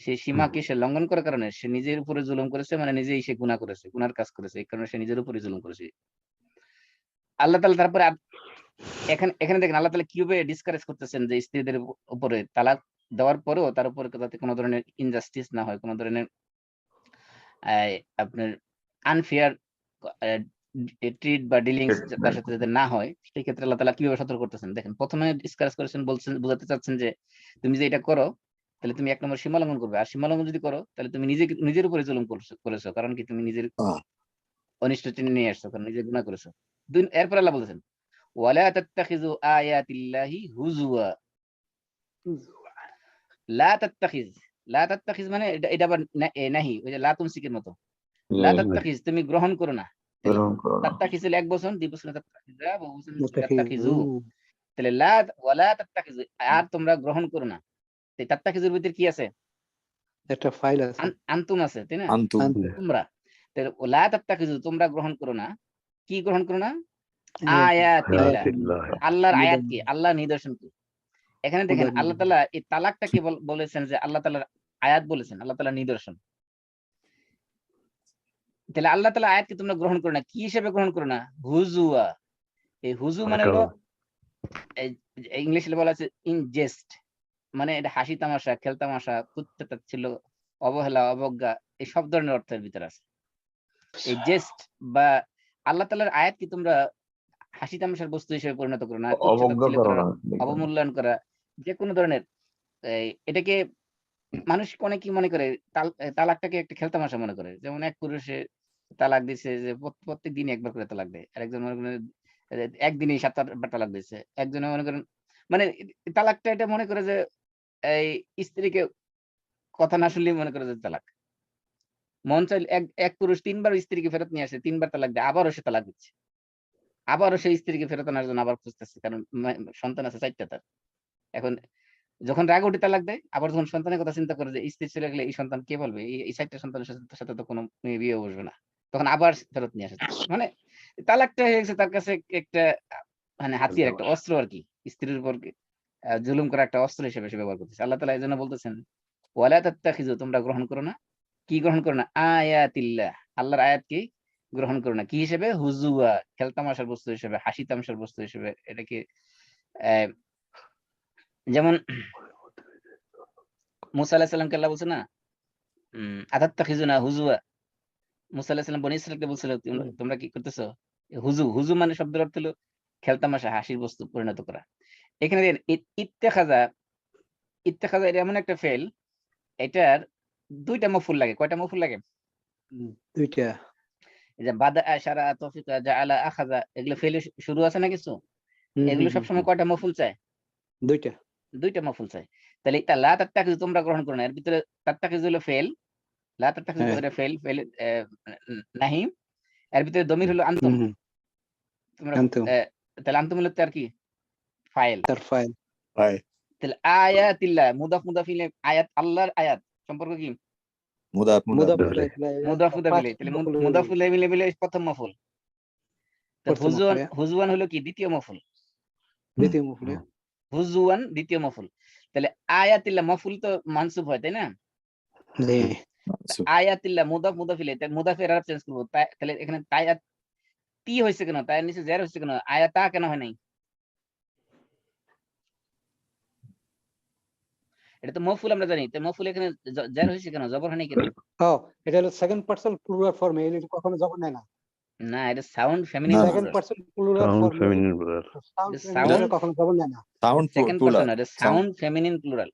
সেই সীমাকে সে লঙ্ঘন করার কারণে সে নিজের উপরে জুলুম করেছে, মানে নিজেই সে গুনাহ করেছে, গুনার কাজ করেছে। এই কারণে সে নিজের উপরে জুলুম করেছে। আল্লাহ তাআলা তারপরে এখানে দেখেন আল্লাহ তাআলা কিভাবে ডিসকারেজ করতেছেন যে স্ত্রীদের উপরে তালাক দেওয়ার পরেও তার উপরে যাতে কোনো ধরনের ইনজাস্টিস না হয়, কোনো ধরনের আপনার আনফেয়ার ট্রিট বা ডিলিংস তার সাথে যাতে না হয়, সেই ক্ষেত্রে আল্লাহ তাআলা কিভাবে সতর্ক করতেছেন দেখেন। প্রথমে ডিসকাস করেছেন, বলছেন, বোঝাতে চাচ্ছেন যে তুমি যে এটা করো, তাহলে তুমি এক নম্বর সীমা লঙ্ঘন করবে। আর সীমা লঙ্ঘন যদি করো, তাহলে তুমি নিজের উপরে জুলুম করেছো। কারণ কি? তুমি নিজের অনিষ্ট টেনে নিয়ে আসছো, কারণ নিজে গুনাহ করেছো। এরপর আল্লাহ বলেছেন, ওয়ালা তাত্তাখিযু আয়াতিল্লাহি হুজুয়া। লা তাত্তাখিজ মানে এটা আবার নাহি, ওই যে লা তুমসিকের মতো। লা তাত্তাখিজ, তুমি গ্রহণ করো না। তাত্তাখিজ হলো এক বচন, দুই বচন তাত্তাখিজা, বহু বচন তাত্তাখিজু। তাহলে ওয়ালা তাত্তাখিজু, আর তোমরা গ্রহণ করো না। এই তাত্তাখিজুর ভিতরে কি আছে? একটা ফাইল আছে, আনতুম আছে, তাই না? আনতুম তোমরা। তাহলে লা তাত্তাখিজু, তোমরা গ্রহণ করো না। কি গ্রহণ করো না? আয়াতিল্লাহ, আল্লাহর আয়াত কি? আল্লাহর নিদর্শন কি? এখানে দেখেন আল্লাহ তাআলা এই তালাকটাকে বলেছেন যে আল্লাহ তাআলার আয়াত বলেছেন, আল্লাহ তাআলার নিদর্শন। তাহলে আল্লাহ তাআলা আয়াতকে তোমরা গ্রহণ করো না, কি হিসেবে গ্রহণ করো না? হুজুয়া। এই হুজু মানে হলো, ইংলিশে বলা আছে ইন জেস্ট, মানে এটা হাসি তামাশা, খেল তামাশা, তুচ্ছ-তাচ্ছিল্য, অবহেলা, অবজ্ঞা, এই সব ধরনের অর্থের ভিতরে আছে এই জেস্ট। বা আল্লাহ তাআলার আয়াত কি তোমরা হাসি তামাশার বস্তু হিসেবে পরিণত করো না, তুচ্ছ-তাচ্ছিল্য করা, অবমূল্যায়ন করা, যে কোনো ধরনের। এটাকে মানুষ অনেকেই মনে করে তালাকটাকে একটা খেলতামাশা মনে করে। যেমন এক পুরুষে তালাক দিছে যে প্রত্যেক দিনই একবার করে তালাক দেয়। আরেকজন মনে করেন একদিনেই ৭-৮ বার তালাক দিচ্ছে। একজনে মনে করেন মানে তালাকটা এটা মনে করে যে এই স্ত্রীকে কথা না শুনলেই মনে করে যে তালাক। মন চাইলে এক পুরুষ ৩ বার স্ত্রীকে ফেরত নিয়ে আসে, ৩ বার তালাক দেয়, আবারও সে তালাক দিচ্ছে। আবারও সেই স্ত্রীকে ফেরত আনার জন্য আবার খুঁজতেছে, কারণ সন্তান আছে ৪টা তার। এখন যখন রাগ উঠে তালাক দেয়, আবার যখন সন্তানের কথা চিন্তা করে যে স্ত্রী চলে গেলে এই সন্তান কে বলবে, এই ৪টা সন্তানের সাথে তো কোনো মেয়ে বিয়ে বসবে না, তখন আবার ফেরত নিয়ে আসে। মানে তালাকটা হয়ে গেছে তার কাছে একটা মানে হাতিয়ার, একটা অস্ত্র আর কি, স্ত্রীর উপর জুলুম করা একটা অস্ত্র হিসেবে সে ব্যবহার করতেছে। আল্লাহ তাআলা এই জন্য বলতেছেন ওয়ালা তাত্তাখিযু, তোমরা গ্রহণ করো না, কি গ্রহণ করো না, আয়াতিল্লাহ, আল্লাহর আয়াতকে গ্রহণ করো না কি হিসেবে, হুজুয়া, খেলতামাশার বস্তু হিসেবে, হাসি তামাশার বস্তু হিসেবে। এটাকে যেমন মুসা আলাইহিস সালামকে আল্লাহ বলছে না আতাত্তাখিযুনা হুজুয়া, মুসা আলাইহিস সালাম বনী ইসরাঈলকে বলছিল তোমরা কি করতেছো হুজু। হুজু মানে শব্দের অর্থ হলো খেলতামাশা, হাসির বস্তু পরিণত করা। এখানে দেখেন ইত্তেখাযা, ইত্তেখাযা এটা এমন একটা ফেল, এটার দুইটা মফুল লাগে। কয়টা মফুল লাগে? দুইটা। এই যে বাদা, শারা, তৌফিকা, জাআলা, আখাযা, এগুলো ফেলে শুরু আছে না কিছু, এগুলো সবসময় কয়টা মফুল চায়? দুইটা। দুইটা মফুল চায়। তাহলে এটা লা তাত্তাখিযু, তোমরা গ্রহণ করো না, এর ভিতরে তাত্তাখিযু হলো ফেল, লা তাত্তাখিযু এটা ফেল, ফেল নাহি, এর ভিতরে দমির হলো আনতুম। তোমরা আনতুম। তাহলে আনতুম হলো তার কি ফাইল, তার ফাইল। তাহলে আয়াতিল্লাহ মুদাফ মুদাফ ইলাইহি, আয়াত আল্লাহর আয়াত সম্পর্ক কি মুদাফ মুদাফ ইলাইহি। মুদাফ মুদাফ ইলাইহি। তাহলে মুদাফ ইলাইহি প্রথম মফুল, তো হুজুয়ান, হুজুয়ান হলো কি দ্বিতীয় মফুল, দ্বিতীয় মফুল। হুজুয়ান দ্বিতীয় মফুল। তাহলে আয়াতিল্লাহ মফুল তো মানসুব হয় তাই না, জি। আয়াতিল্লাহ মুদাফ মুদাফ ইলাইহি, তাহলে মুদাফের আরব চেঞ্জ করব। তাহলে এখানে তায়াত তি হইছে কেন, তার নিচে জের হইছে কেন, আয়াতা কেন হয় নাই? এটা তো মফুল আমরা জানি, তো মফুল এখানে জের হইছে কেন, জবর হয় নাই কেন? ও, এটা হলো সেকেন্ড পারসন প্লুরাল ফর্মে, এটা কখনো জবর নেয় না। না, এটা sound feminine second person plural sound ফর্মে feminine plural. Sound sound feminine কখনো জবর নেয় না। সাউন্ড সেকেন্ড পারসন, এটা সাউন্ড ফেমিনিন প্লুরাল।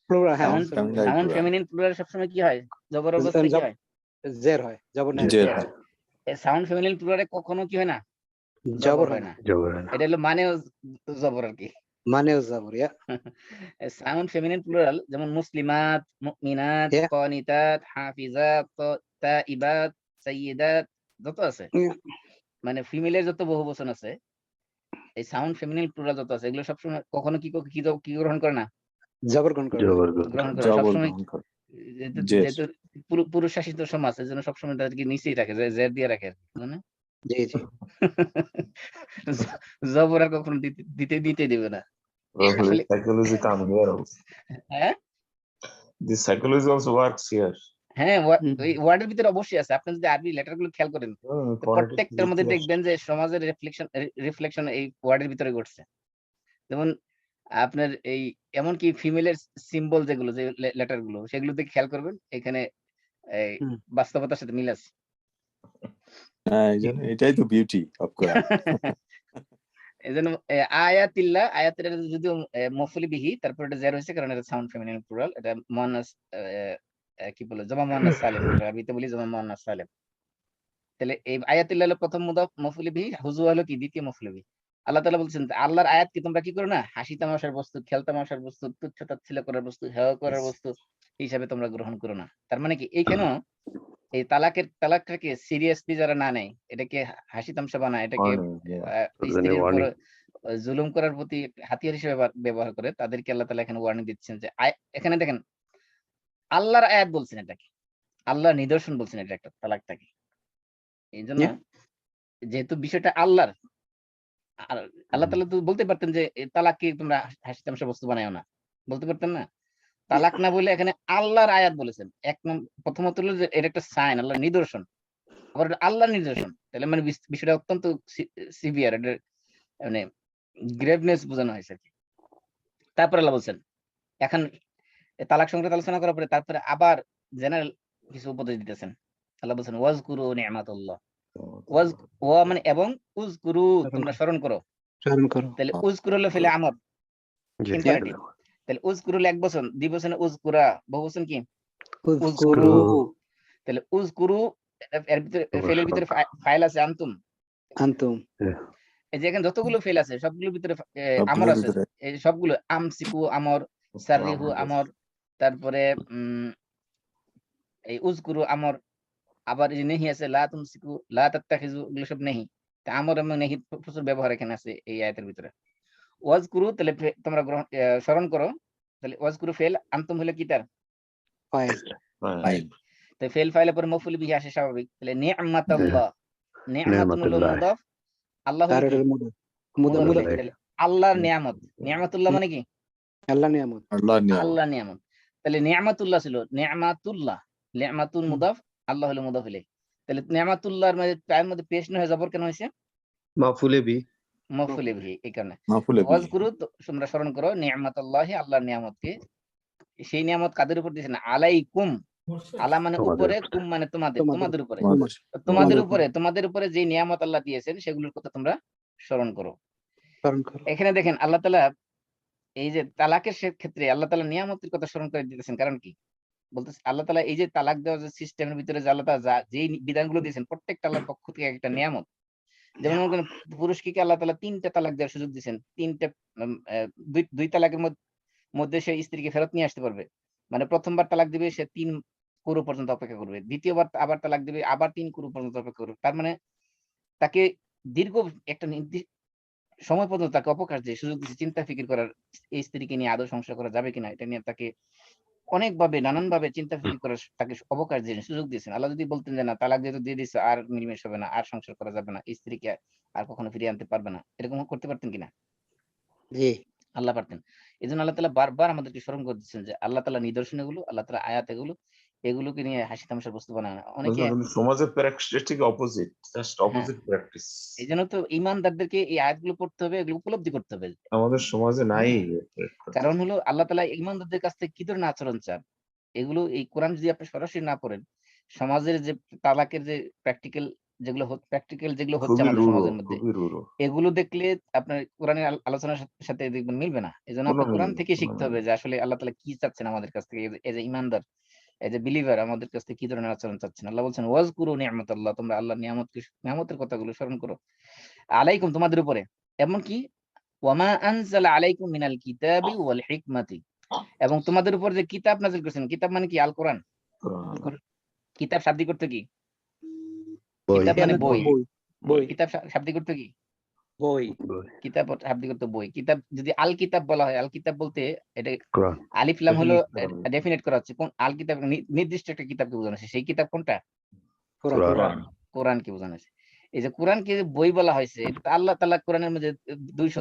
প্লুরাল, হ্যাঁ। সাউন্ড সাউন্ড ফেমিনিন প্লুরাল সবসময় কি হয়, জবর অবস্থায় কি হয়, জের হয়, জবর নেয় না। জের। সাউন্ড ফেমিনিন প্লুরালে কখনো কি হয় না, জবর হয় না। জবর না। এটা হলো মানেও জবর আর কি, মানেও জবর, ইয়া। সাউন্ড ফেমিনিন প্লুরাল যেমন মুসলিমাত, মুমিনাত, Yeah. কানিতাত, হাফিজাত, তাইবাত, সাইয়্যিদাত, যত আছে মানে ফিমেলের যত বহুবচন আছে, এই সাউন্ড ফেমিনিন প্লুরাল যত আছে এগুলো সবসময় কখনো কি গ্রহণ করে না, জবর গ্রহণ করে। জবর গ্রহণ করে জবর সবসময়। গ্রহণ করে। যেহেতু পুরুষ শাসিত সমাজ, এজন্য সবসময় তাদেরকে নিচেই রাখে, জের দিয়ে রাখে মানে জি জি। জবর আর কখনো দিতে দিবে না। আসলে Psychology come here also. হ্যাঁ This psychology also works here. হ্যাঁ, ওই ওয়ার্ডের ভিতরে অবশ্যই আছে। আপনি যদি আরবি লেটার গুলো খেয়াল করেন, তো প্রত্যেকটার মধ্যে দেখবেন যে সমাজের রিফ্লেকশন এই ওয়ার্ডের ভিতরে ঘটছে। যেমন আপনার এই এমনকি ফিমেলের সিম্বল যেগুলো, যে লেটার গুলো, সেগুলো দেখে খেয়াল করবেন, এখানে এই বাস্তবতার সাথে মিল আছে। হ্যাঁ, এটাই তো বিউটি অফ কোরআন। এজন্য আয়াতিল্লাহ, আয়াতের যদিও মফুলি বিহি, তারপর এটা জের হয়েছে কারণ এটা সাউন্ড ফেমিনিন প্লুরাল, এটা মুয়ান্নাস কি বলে, জমা মুয়ান্নাস সালিম, আরবিতে বলি জমা মুয়ান্নাস সালিম। তাহলে এই আয়াতিল্লাহ হলো প্রথম মুদাফ মফুলি বিহি, হুজুয়া হলো কি দ্বিতীয় মফুলি বিহি। আল্লাহ তাআলা বলছেন আল্লাহর আয়াত কি তোমরা কি করো না, হাসি তামাশার বস্তু, খেলতামাশার বস্তু, তুচ্ছ তাচ্ছিল্য করার বস্তু, হেয় করার বস্তু হিসাবে তোমরা গ্রহণ করো না। তার মানে কি এইখানেও এই তালাকটাকে সিরিয়াসলি যারা না নেয়, এটাকে হাসি তামাশা বানায়, এটাকে স্ত্রীর উপর জুলুম করার প্রতি হাতিয়ার হিসেবে ব্যবহার করে, তাদেরকে আল্লাহ তাআলা এখানে ওয়ার্নিং দিচ্ছেন যে এখানে দেখেন আল্লাহর আয়াত বলছেন, এটাকে আল্লাহর নিদর্শন বলছেন, এটা একটা তালাকটাকে। এই জন্য যেহেতু বিষয়টা আল্লাহর, আর আল্লাহ তাআলা তো বলতে পারতেন যে তালাককে তোমরা হাসি তামাশা বস্তু বানায়ও না, বলতে পারতেন না? তালাক না বলে এখানে আল্লাহর আয়াত বলেছেন। প্রথমত হলো যে এটা একটা সাইন, আল্লাহর নিদর্শন, আবার আল্লাহর নিদর্শন, তাহলে মানে বিষয়টা অত্যন্ত সিভিয়ার, এটা মানে গ্রেভনেস বোঝানো হয়েছে আর কি। তারপর আল্লাহ বলছেন, এখন তালাক সংক্রান্ত আলোচনা করার পরে তারপরে আবার জেনারেল কিছু উপদেশ দিতেছেন। আল্লাহ বলছেন ওয়াজকুরু নি'মাতাল্লাহ, ওয়া মানে এবং, উযকুরু তোমরা স্মরণ করো। তাহলে উযকুরু হলো ফেলে আমর, ইম্পারেটিভ। তাহলে উযকুরু এক বচন, দ্বিবচনে উযকুরা, বহুবচন কি উযকুরু। তাহলে উযকুরু এর ভিতরে ফেলের ভিতরে ফাইল আছে আনতুম, এই যে এখানে যতগুলো ফেল আছে সবগুলোর ভিতরে আমর আছে, এই সবগুলো আমসিকু আমর, সাররিহু আমর, তারপরে এই উযকুরু আমর, আবার এই যে নেহি আছে লা তুমসিকু, লা তাত্তাখিযু, এগুলো সব নেহি। তা আমর এবং নেহি প্রচুর ব্যবহার এখানে আছে এই আয়াতের ভিতরে। ওয়াজকুরু তাহলে তোমরা স্মরণ করো, তাহলে ওয়াজকুরু ফেল, আনতুম হলো কি তার ফাইল। তো ফেল ফাইলে পরে মফুল বিহি আসে স্বাভাবিক। তাহলে নি'মাতাল্লাহ, নি'মাতুন হলো নি'মাতুল্লাহ। মুদাফ, আল্লাহ হলো আর কি? এটা মুদাফ মুদাফ মুদাফ ইলাইহি। তাহলে আল্লাহর নিয়ামত, নি'মাতুল্লাহ মানে কি? আল্লাহ নিয়ামত। আল্লাহ নিয়ামত। আল্লাহ নিয়ামত। তাহলে নি'মাতুল্লাহ ছিল নি'মাতুল্লাহ, নি'মাতুল মুদাফ, আল্লাহ হলো মুদাফ ইলাইহি। তাহলে নি'মাতুল্লাহর মধ্যে তার মধ্যে পেশ হয়ে জবর কেন হয়েছে? মাফুলে বি। মফুল বিহি, এই কারণে। মাফুলে বিহি। ওয়াজকুরু, তোমরা স্মরণ করো নি'মাতাল্লাহি, আল্লাহর নিয়ামতকে। সেই নিয়ামত কাদের উপর দিয়েছেন? আলাইকুম, আলা মানে তোমাদের উপরে, উপর। কুম মানে তোমাদের, তোমাদের উপরে। তোমাদের। তো তোমাদের উপরে যে নিয়ামত আল্লাহ দিয়েছেন সেগুলোর কথা তোমরা স্মরণ করো। স্মরণ করো। এখানে দেখেন আল্লাহ তাআলা এই যে তালাকের ক্ষেত্রে আল্লাহ তাআলা নিয়ামতের কথা স্মরণ করে দিতেছেন, কারণ কি? বলতেছে আল্লাহ তাআলা এই যে তালাক দেওয়ার যে সিস্টেমের ভিতরে যে আল্লাহ তাআলা যেই বিধানগুলো দিয়েছেন প্রত্যেকটা আল্লাহর পক্ষ থেকে একটা নিয়ামত। যেমন মনে করেন পুরুষকে আল্লাহ তাআলা 3টা তালাক দেওয়ার সুযোগ দিয়েছেন। 3টা দুই তালাকের মধ্যে সে স্ত্রীকে ফেরত নিয়ে আসতে পারবে। মানে প্রথমবার তালাক দিবে সে 3 কুরু পর্যন্ত অপেক্ষা করবে, দ্বিতীয়বার আবার তালাক দিবে আবার 3 কুরু পর্যন্ত অপেক্ষা করবে। তার মানে তাকে দীর্ঘ একটা সময় পর্যন্ত তাকে অবকাশ দিয়ে সুযোগ দিচ্ছে চিন্তা ফিকির করার, এই স্ত্রীকে নিয়ে আদৌ সংসার করা যাবে কিনা এটা নিয়ে তাকে অনেকভাবে নানানভাবে চিন্তা ফিকির করার তাকে অবকাশ দিয়েছেন, সুযোগ দিয়েছেন। আল্লাহ যদি বলতেন যে না তালাক যেহেতু দিয়ে দিচ্ছে আর মিলমেশ হবে না, আর সংসার করা যাবে না, এই স্ত্রীকে আর কখনো ফিরিয়ে আনতে পারবে না, এরকম করতে পারতেন কিনা? জি আল্লাহ পারতেন। এই জন্য আল্লাহ তাআলা বারবার আমাদেরকে স্মরণ করে দিচ্ছেন যে আল্লাহ তাআলা নিদর্শন এগুলো, আল্লাহ তাআলা আয়াত এগুলোকে নিয়ে হাসি তামাশার বস্তু বানায় না। অনেকে সমাজের প্র্যাকটিস ঠিক অপোজিট, জাস্ট অপোজিট প্র্যাকটিস। এই জন্য তো ঈমানদারদেরকে এই আয়াতগুলো পড়তে হবে, এগুলো উপলব্ধি করতে হবে। আমাদের সমাজে নাই। কারণ হলো আল্লাহ তাআলা ঈমানদারদের কাছ থেকে কি ধরনের আচরণ চান, এগুলো এই কোরআন যদি আপনি সরাসরি না পড়েন, সমাজের যে তালাকের যে প্র্যাকটিক্যাল যেগুলো হচ্ছে খুবই আমাদের রূঢ়, সমাজের মধ্যে, খুবই রূঢ়। এগুলো দেখলে আপনার কোরআনের আলোচনার সাথে দেখবেন মিলবে না। এজন্য আপনি কোরআন থেকে শিখতে হবে যে আসলে আল্লাহ তাআলা কি চাচ্ছেন আমাদের কাছ থেকে, এই যে ঈমানদার, এই যে বিলিভার আমাদের কাছ থেকে কি ধরনের আচরণ চাচ্ছেন। আল্লাহ বলছেন ওয়াজকুরু নি'মাতাল্লাহ, তোমরা আল্লাহর নিয়ামতের কথাগুলো স্মরণ করো। আলাইকুম, তোমাদের উপরে। এমনকি ওয়ামা আনজালা আলাইকুম মিনাল কিতাবি ওয়াল হিকমাতি, এবং তোমাদের উপর যে কিতাব নাযিল করেছেন। কিতাব মানে কি? আল কোরআন। কিতাব শাব্দিক অর্থ কি? বই। কিতাব মানে বই। বই কিতাব শাব্দিক অর্থ কি? বই কিতাব শাব্দিক অর্থ বই। কিতাব যদি আল কিতাব বলা হয়, আল কিতাব বলতে এটা কোরআন। আলিফ লাম হলো Definite করা ডেফিনেট করা হচ্ছে। কোন আল কিতাব নির্দিষ্ট একটা কিতাবকে বোঝানো হচ্ছে। সেই কিতাব কোনটা? কোরআন। কোরআনকে বোঝানো হয়েছে। এই যে কোরআনকে যে বই বলা হয়েছে, এটা তো আল্লাহ তাআলা কোরআনের মধ্যে 200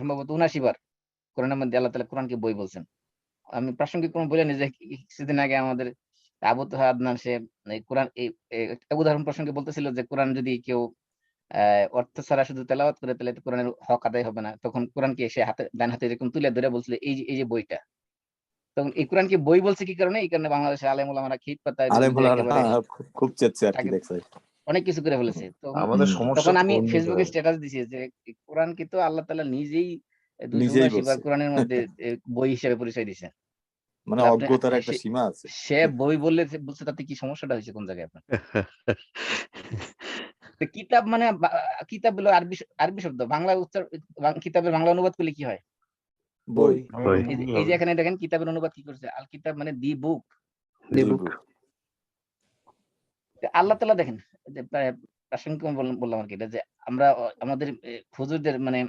সম্ভবত 79 বার কোরআনের মধ্যে আল্লাহ তাআলা কোরআনকে বই বলছেন। আমি প্রাসঙ্গিক কোন বলে যে কিছুদিন আগে আমাদের আবু তোহা আদনান সে এই কোরআন একটা উদাহরণ প্রসঙ্গে বলতেছিল যে কোরআন যদি কেউ অর্থ ছাড়া শুধু তেলাওয়াত করে তাহলে তো কোরআনের হক আদায় হবে না। তখন কোরআনকে সে ডান হাতে এরকম তুলে ধরে বলছিল এই যে বইটা। তখন এই কোরআনকে বই বলছে কি কারণে? এই কারণে বাংলাদেশে আলেম ওলামারা খিট পাতায় একেবারে খুব চেচ্ছে আর কি দেখছে, অনেক কিছু করে ফেলেছে। আমাদের সমস্যা তখন আমি অন্য ফেসবুকে জায়গায়। স্ট্যাটাস দিছি যে কোরআনকে তো আল্লাহ তাআলা নিজেই নিজেই 279 বার বলছে। কোরআনের মধ্যে বই হিসেবে পরিচয় দিয়েছেন। মানে অজ্ঞতার একটা সীমা আছে। সে বই বললে বলছে তাতে কি সমস্যাটা হয়েছে কোন জায়গায় আপনার? তো কিতাব মানে কিতাব হলো আরবি শব্দ, বাংলা কিতাবের বাংলা অনুবাদ করলে কি হয়? বই। বই। এই যে এখানে দেখেন কিতাবের অনুবাদ কি করছে, আল কিতাব মানে দি বুক। আল্লাহ তাআলা দেখেন যে প্রাসঙ্গিক বললাম আর কি এটা, যে আমরা আমাদের হুজুরদের মানে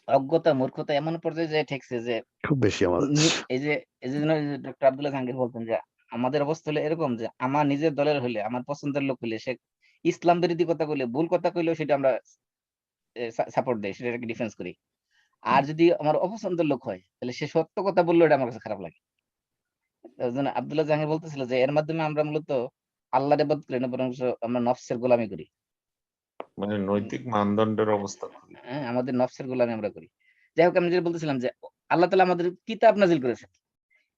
অজ্ঞতা মূর্খতা এমন পর্যায়ে যে ঠেকছে যে খুব বেশি আমাদের। এই যে ডক্টর আব্দুল্লাহ জাহাঙ্গীর বলতেন যে আমাদের অবস্থা হলো এরকম যে আমার নিজের দলের হলে, আমার পছন্দের লোক হলে, সে ইসলাম বিরোধী কথা কইলে, ভুল কথা কইলেও সেটা আমরা সাপোর্ট দেই, সেটাকে ডিফেন্স করি। আর যদি আমার অপছন্দের লোক হয় তাহলে সে সত্য কথা বললেও এটা আমার কাছে খারাপ লাগে। আব্দুল্লাহ জাহাঙ্গীর বলতেছিল যে এর মাধ্যমে আমরা মূলত আল্লাহর ইবাদত করি না, বরং আমরা নফসের গোলামি করি। মানে নৈতিক মানদণ্ডের অবস্থা। হ্যাঁ, আমাদের নফসের গোলামি আমরা করি। যাই হোক, আমি যেটা বলতেছিলাম যে আল্লাহ তাআলা আমাদের কিতাব নাজিল করেছেন।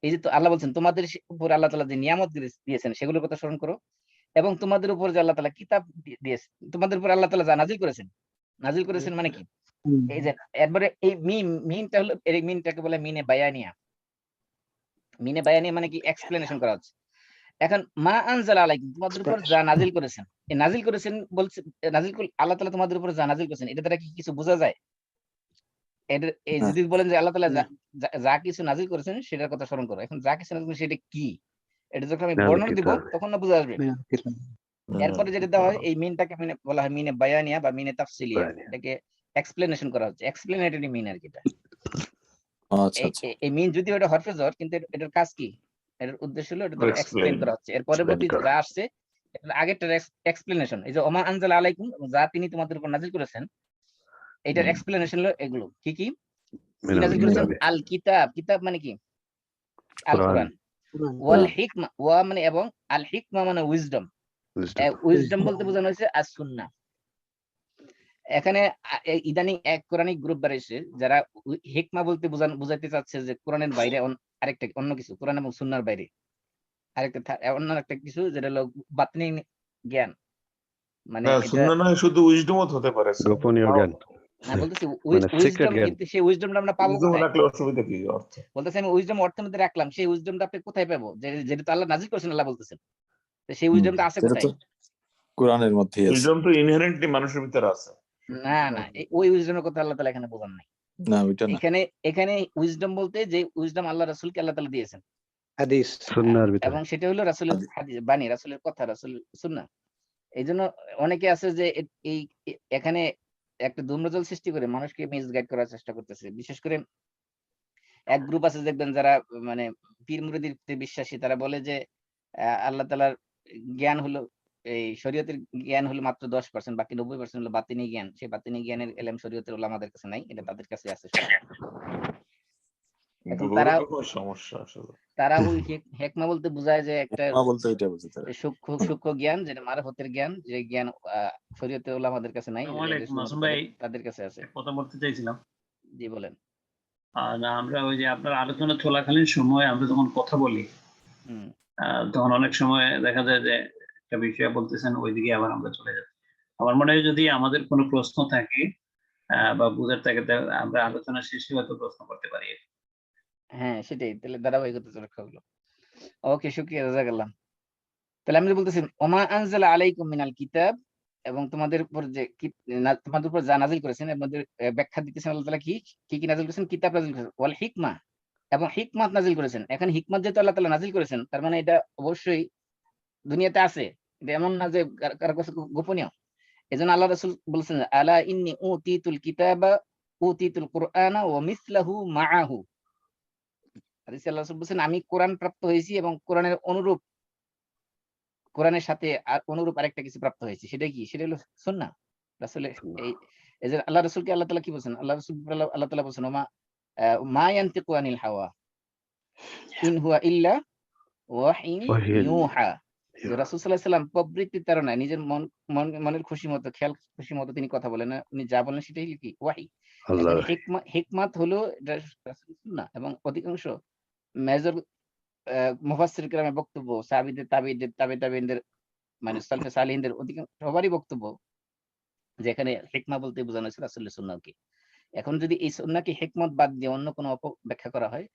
এই যে আল্লাহ বলছেন তোমাদের উপর আল্লাহ তাআলা যে নিয়ামত দিয়েছেন সেগুলোর কথা স্মরণ করো, এবং তোমাদের উপর যে আল্লাহ তাআলা কিতাব দিয়েছেন, তোমাদের উপর আল্লাহ তাআলা যা নাজিল করেছেন মানে কি? এই যে একবারে এই মিনটা হলো, এই মিনটাকে বলে মিনে বায়ানিয়া। মিনে বায়ানিয়া মানে কি? এক্সপ্লেনেশন করা হচ্ছে। এখন মা আনজালা আলাইকুম, তোমাদের উপর যা নাজিল করেছেন, এই নাজিল করেছেন বলছে, আল্লাহ তাআলা তোমাদের উপর যা নাজিল করেছেন এটা দ্বারা কি কিছু বোঝা যায়? এই যদি বলেন যে আল্লাহ তাআলা যা কিছু নাজিল করেছেন সেটার কথা স্মরণ করো, এখন যা কিছু নাজিল করেছেন সেটা কি, এটা যখন আমি বর্ণনা দিব তখন না বুঝা আসবে। এরপরে যেটা দেওয়া হয় এই মিনটাকে বলা হয় মিনে বায়ানিয়া বা মিনে তাফসিলিয়া, এটাকে এক্সপ্লেনেশন করা হচ্ছে, এক্সপ্লেনেটরি মিন আর কি এটা। আচ্ছা আচ্ছা এই মিন যদি ওটা হরফে জর, কিন্তু এটার কাজ কি? এটার উদ্দেশ্য হলো এটা Explain. এক্সপ্লেইন করা হচ্ছে। এর পরবর্তী করা। যা আসছে এটার আগেরটার এক্সপ্লেনেশন। এই যে ওমা আনজালা আলাইকুম, যা তিনি তোমাদের উপর নাজিল করেছেন, এটার হুম। এক্সপ্লেনেশন হলো এগুলো কি কি মিনাল নাজিল করেছেন? কিতাবি। আল কিতাব, কিতাব মানে কি? আল কোরআন। কোরআন। ওয়াল হিকমা, ওয়া মানে এবং, আল হিকমা মানে উইজডম। Wisdom। উইজডম বলতে বোঝানো হয়েছে আস সুন্নাহ। এখানে ইদানিং এক কোরআনিক গ্রুপ বেরিয়েছে যারা হিকমা বলতে বুঝাইতে চাচ্ছে যে কোরআনের বাইরে আরেকটা অন্য কিছু, কোরআন এবং সুন্নাহর বাইরে অন্য একটা কিছু, যেটা হলো বাতনি জ্ঞান। মানে না, এটা শূন্য নয়, শুধু উইজডমও হতে পারে স্যার। গোপনীয় জ্ঞান। না, বলতেছি মানে সিক্রেট উইজডম, জ্ঞান। কিন্তু সেই উইজডমটা আমরা পাবো উইজডম কোথায়? রাখলে অসুবিধা কি অর্থ? বলতেছি আমি উইজডম অর্থের মধ্যে রাখলাম, সেই উইজডমটা আপনি কোথায় পাবো? যেটা আল্লাহ নাজিল করেছেন, আল্লাহ বলতেছেন, তো সেই উইজডমটা আছে সেটা কোথায়? তো কোরআনের মধ্যেই আছে। উইজডম তো ইনহেরেন্টলি মানুষের ভিতরে আছে। না না, ওই উইজডমের কথা আল্লাহ তাআলা এখানে বোঝান নাই। না ওইটা না। এখানে উইজডম বলতে যে উইজডম আল্লাহ রাসূলকে আল্লাহ তাআলা দিয়েছেন, হাদিস। সুন্নাহর ভিতরে। এবং সেটা হলো রাসূলের হাদিস, বাণী, রাসূলের কথা, রাসূলের সুন্নাহ। এই জন্য অনেকে আছে যে এখানে একটা ধূম্রজাল সৃষ্টি করে মানুষকে মিসগাইড করার চেষ্টা করতেছে। বিশেষ করে এক গ্রুপ আছে দেখবেন যারা মানে পীর মুরিদিতে বিশ্বাসী, তারা বলে যে আল্লাহ তাআলার জ্ঞান হলো, এই শরীয়তের জ্ঞান হলো মাত্র 10%, বাকি 90% হলো বাতিনি জ্ঞান। সেই বাতিনি জ্ঞানের এলেম শরীয়তের উলামাদের কাছে নাই, এটা তাদের কাছে আছে। এখন বড় রকম সমস্যা আসলে। তারা ওই হেকমা বলতে বোঝায় যে একটা বলতে এটা বুঝতে তারা। সূক্ষ্ম জ্ঞান, যেটা মারফতের জ্ঞান, যে জ্ঞান শরীয়তের উলামাদের কাছে নাই, আসসালামু আলাইকুম, মাসুম ভাই। তাদের কাছে আছে। কথা বলতে চাইছিলাম। জি বলেন। না, আমরা ওই যে আপনার আলোচনা চলাকালীন সময় আমরা যখন কথা বলি, তখন অনেক সময় দেখা যায় যে একটা বিষয় বলতেছেন, ওইদিকে আবার আমরা চলে যাচ্ছি। আমার মনে হয় যদি আমাদের কোনো প্রশ্ন থাকে বা বুঝার থাকে, আমরা আলোচনা শেষে হয়তো প্রশ্ন করতে পারি। হ্যাঁ, সেটাই, তাহলে ধারাবাহিকতা রক্ষা হলো। ওকে, শুকরিয়া, জাযাকাল্লাহ। তাহলে আমি বলতেছি ওমা আনজালা আলাইকুম মিনাল কিতাব, এবং তোমাদের উপর যে তোমাদের উপর যা নাজিল করেছেন এর মধ্যে ব্যাখ্যা দিতেছেন আল্লাহ তাআলা কি কি নাজিল করেছেন? কিতাব নাজিল করেছেন, ওয়াল হিকমা, এবং হিকমাত নাজিল করেছেন। এখন হিকমাত যেহেতু আল্লাহ তাআলা নাজিল করেছেন, তার মানে এটা অবশ্যই দুনিয়াতে আছে, এটা এমন না যে কারো কাছে গোপনীয়। এজন্য আল্লাহ রাসূল বলেছেন আলা ইন্নী উতিতুল কিতাবা উতিতুল কুরআনা ওয়া মিসলাহু মাআহু। হাদিসে আল্লাহ রাসূল বলেছেন আমি কোরআন প্রাপ্ত হয়েছি এবং কোরআনের সাথে আর অনুরূপ আরেকটা কিছু প্রাপ্ত হয়েছে। সেটা কি? সেটা হলো সুন্নাহ। রাসূলের এই যে আল্লাহ রাসূলকে আল্লাহ তাআলা কি বলছেন? আল্লাহ তাআলা বলছেন মা ইয়ানতিকু আনিল হাওয়া ইন হুয়া ইল্লা ওয়াহিয়ুন ইউহা। যে রাসূল সাল্লাল্লাহু আলাইহি সাল্লাম প্রবৃত্তির তাড়না, নিজের মনের খুশি মতো, খেয়াল খুশি মতো তিনি কথা বলেন না, উনি যা বলেন সেটাই কি? ওয়াহী। আল্লাহ। হিকমাত হলো এটা রাসূলের সুন্নাহ, এবং অধিকাংশ মেজর মুফাসসির কিরামের বক্তব্য, সাহাবীদের, তাবেঈদের, তাবেঈনদের, মানে সালফে সালিহিনদের অধিকাংশ সবারই বক্তব্য যে এখানে হিকমা বলতে বোঝানো হয়েছে রাসূলের সুন্নাহকে। এখন যদি এই সুন্নাহকে হিকমত বাদ দিয়ে অন্য কোনো ব্যাখ্যা করা হয়,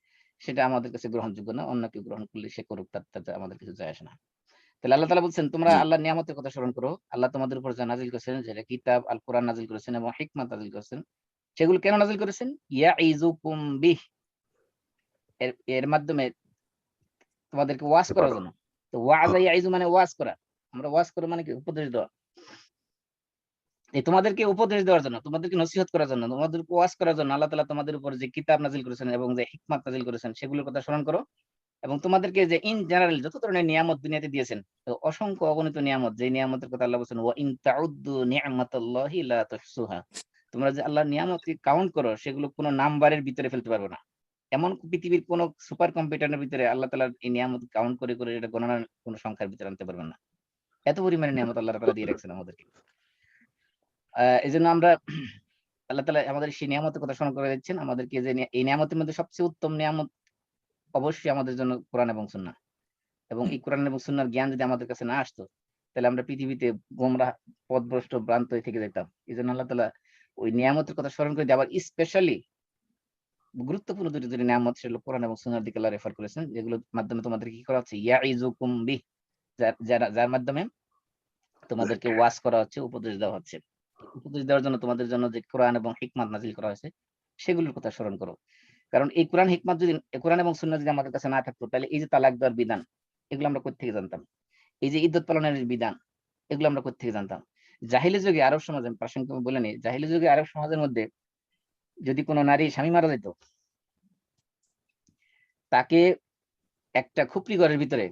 সেটা আমাদের কাছে গ্রহণযোগ্য না। অন্য কেউ গ্রহণ করলে সে করুক, তাতে আমাদের কিছু যায় আসে না। তাহলে আল্লাহ তাআলা বলছেন তোমরা জি। আল্লাহর নিয়ামতের কথা স্মরণ করো। আল্লাহ তোমাদের উপর যা নাজিল করেছেন, যেটা কিতাব আল কোরআন নাজিল করেছেন এবং হিকমত নাজিল করেছেন, সেগুলো কেন নাজিল করেছেন? ইয়াইযুকুম বিহ, এর মাধ্যমে তোমাদেরকে ওয়াজ করার জন্য। তো ওয়াজা ইয়াইযু মানে ওয়াজ করা। আমরা ওয়াজ করা মানে কি? উপদেশ দেওয়া। তোমাদেরকে উপদেশ দেওয়ার জন্য, তোমাদেরকে নসিহত করার জন্য, তোমাদেরকে ওয়াজ করার জন্য আল্লাহ তাআলা তোমাদের উপর যে কিতাব নাজিল করেছেন এবং যে হিকমত নাজিল করেছেন, সেগুলোর কথা স্মরণ করো। এবং তোমাদেরকে যে ইন জেনারেল যত ধরনের নিয়ামত দুনিয়াতে দিয়েছেন, অসংখ্য অগণিত নিয়ামত, যে নিয়ামতের কথা আল্লাহ বলেছেন ওয়া ইন তাউদ্দু নি'মাতাল্লাহি লা তুহসুহা, তোমরা যে আল্লাহর নিয়ামতকে কাউন্ট করো, সেগুলো কোনো নাম্বারের ভিতরে ফেলতে পারবে না। এমন পৃথিবীর কোন সুপার কম্পিউটারের ভিতরে আল্লাহ তাআলার এই নিয়ামত কাউন্ট করে করে এটা গণনার কোন সংখ্যার ভিতরে আনতে পারবেন না। এত পরিমাণে নিয়ামত আল্লাহ তাআলা দিয়ে রাখছেন আমাদেরকে। এজন্য আমরা আল্লাহ তাআলা আমাদের সেই নিয়ামতের কথা স্মরণ করে দিচ্ছেন আমাদেরকে, যে এই নিয়ামতের মধ্যে সবচেয়ে উত্তম নিয়ামত অবশ্যই আমাদের জন্য কোরআন এবং সুন্নাহ। এবং এই কোরআন এবং সুন্নাহর জ্ঞান যদি আমাদের কাছে না আসতো, তাহলে আমরা পৃথিবীতে গোমরাহ, পথভ্রষ্ট, ভ্রান্ত হয়ে থেকে যেতাম। এই জন্য আল্লাহ তাআলা ওই নিয়ামতের কথা স্মরণ করে দিয়ে আবার স্পেশালি গুরুত্বপূর্ণ দুটি নিয়ামত, সেগুলো কোরআন এবং সুন্নাহর দিকে আল্লাহ রেফার করেছেন, যেগুলোর মাধ্যমে তোমাদের কি করা হচ্ছে? ইয়াইযুকুম বিহ, যার মাধ্যমে তোমাদেরকে ওয়াজ করা হচ্ছে, উপদেশ দেওয়া হচ্ছে। উপদেশ দেওয়ার জন্য তোমাদের জন্য যে কোরআন এবং হিকমত নাজিল করা হয়েছে, সেগুলোর কথা স্মরণ করো। কারণ এই কোরআন হিকমত যদি, কোরআন এবং সুন্নাহ যদি আমাদের কাছে না থাকতো, তাহলে এই যে তালাক দেওয়ার বিধান, এগুলো আমরা কোথা থেকে জানতাম? এই যে ইদ্যত পালনের বিধান, এগুলো আমরা কোথা থেকে জানতাম? জাহিলি যুগে আরব সমাজে, প্রাসঙ্গিক বলে নেই, জাহিলি যুগে আরব সমাজের মধ্যে যদি কোনো নারী স্বামী মারা যেত, তাকে একটা খুপড়ি ঘরের ভিতরে,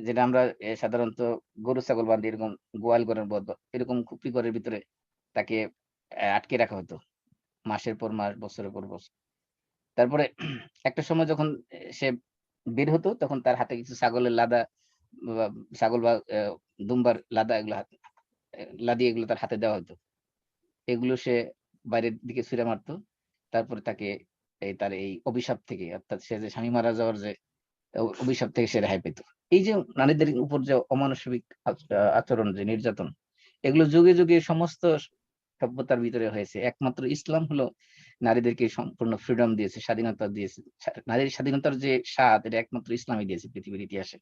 যেটা আমরা সাধারণত গরু ছাগল বান্ধি এরকম গোয়াল ঘরের মতো, এরকম খুপড়ি ঘরের ভিতরে তাকে আটকে রাখা হতো মাসের পর মাস, বছরের পর বছর। তারপরে একটা সময় যখন সে বের হতো, তখন তার হাতে কিছু ছাগলের লাদা বা ছাগল বা দুম্বার লাদা এগুলো লাদি এগুলো তার হাতে দেওয়া হতো। এগুলো সে বাইরের দিকে ছুঁড়ে মারতো। তারপরে তাকে তার এই অভিশাপ থেকে, অর্থাৎ সে যে স্বামী মারা যাওয়ার যে অভিশাপ থেকে সে রেহাই পেত। এই যে নারীদের উপর যে অমানবিক আচরণ, যে নির্যাতন, এগুলো যুগে যুগে সমস্ত সভ্যতার ভিতরে হয়েছে। একমাত্র ইসলাম হলো নারীদেরকে সম্পূর্ণ ফ্রিডম দিয়েছে, স্বাধীনতা দিয়েছে। নারীর স্বাধীনতার যে স্বাদ, এটা একমাত্র ইসলামই দিয়েছে পৃথিবীর ইতিহাসে।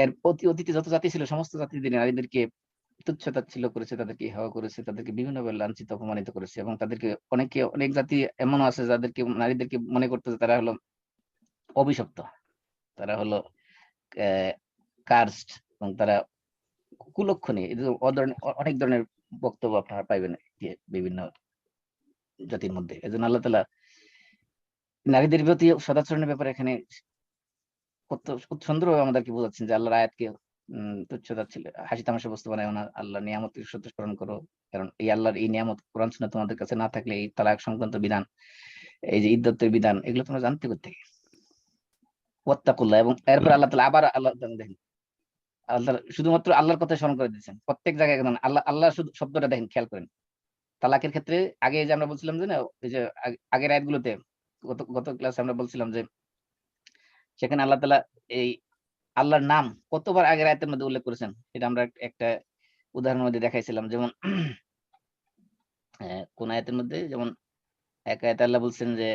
এর অতীতে যত জাতি ছিল, সমস্ত জাতিদের নারীদেরকে তুচ্ছ-তাচ্ছিল্য করেছে, তাদেরকে হেয় করেছে, তাদেরকে বিভিন্নভাবে লাঞ্ছিত অপমানিত করেছে। এবং তাদেরকে অনেক জাতি এমনও আছে যাদেরকে, নারীদেরকে মনে করতে তারা হলো অভিশপ্ত, তারা হলো কার্সড, এবং তারা কুলক্ষণী। অনেক ধরনের বক্তব্য আপনারা পাইবেন বিভিন্ন জাতির মধ্যে। এজন্য আল্লাহ তাআলা নারীদের প্রতি সদাচরণের ব্যাপারে এখানে কত সুন্দরভাবে আমাদেরকে বোঝাচ্ছেন যে আল্লাহর আয়াতকে তুচ্ছতা ছিল, হাসি তামাশা বস্তু বানায় না, আল্লাহ নিয়ামতের সত্য স্মরণ করো। কারণ এই আল্লাহর এই নিয়ামত কোরআন সুন্নাহ তোমাদের কাছে না থাকলে, এই তালাক সংক্রান্ত বিধান, এই যে ইদ্দতের বিধান, এগুলো তোমরা জানতে করতে। ওয়াত্তাকুল্লাহ। এবং এরপর আল্লাহ তাআলা আবার দেখেন, আল্লাহ শুধুমাত্র আল্লাহর কথা স্মরণ করে দিয়েছেন প্রত্যেক জায়গায়। আল্লাহ আল্লাহ শুধু শব্দটা দেখেন, খেয়াল করেন। তালাকের ক্ষেত্রে আগে যে আমরা বলছিলাম যে না, এই যে আগের আয়াতগুলোতে, গত ক্লাসে আমরা বলছিলাম যে সেখানে আল্লাহ তাআলা এই আল্লাহর নাম কতবার আগের আয়াতের মধ্যে উল্লেখ করেছেন, এটা আমরা একটা উদাহরণের মধ্যে দেখাইছিলাম। যেমন কোন আয়াতের মধ্যে, যেমন এক আয়াতে আল্লাহ বলছেন যে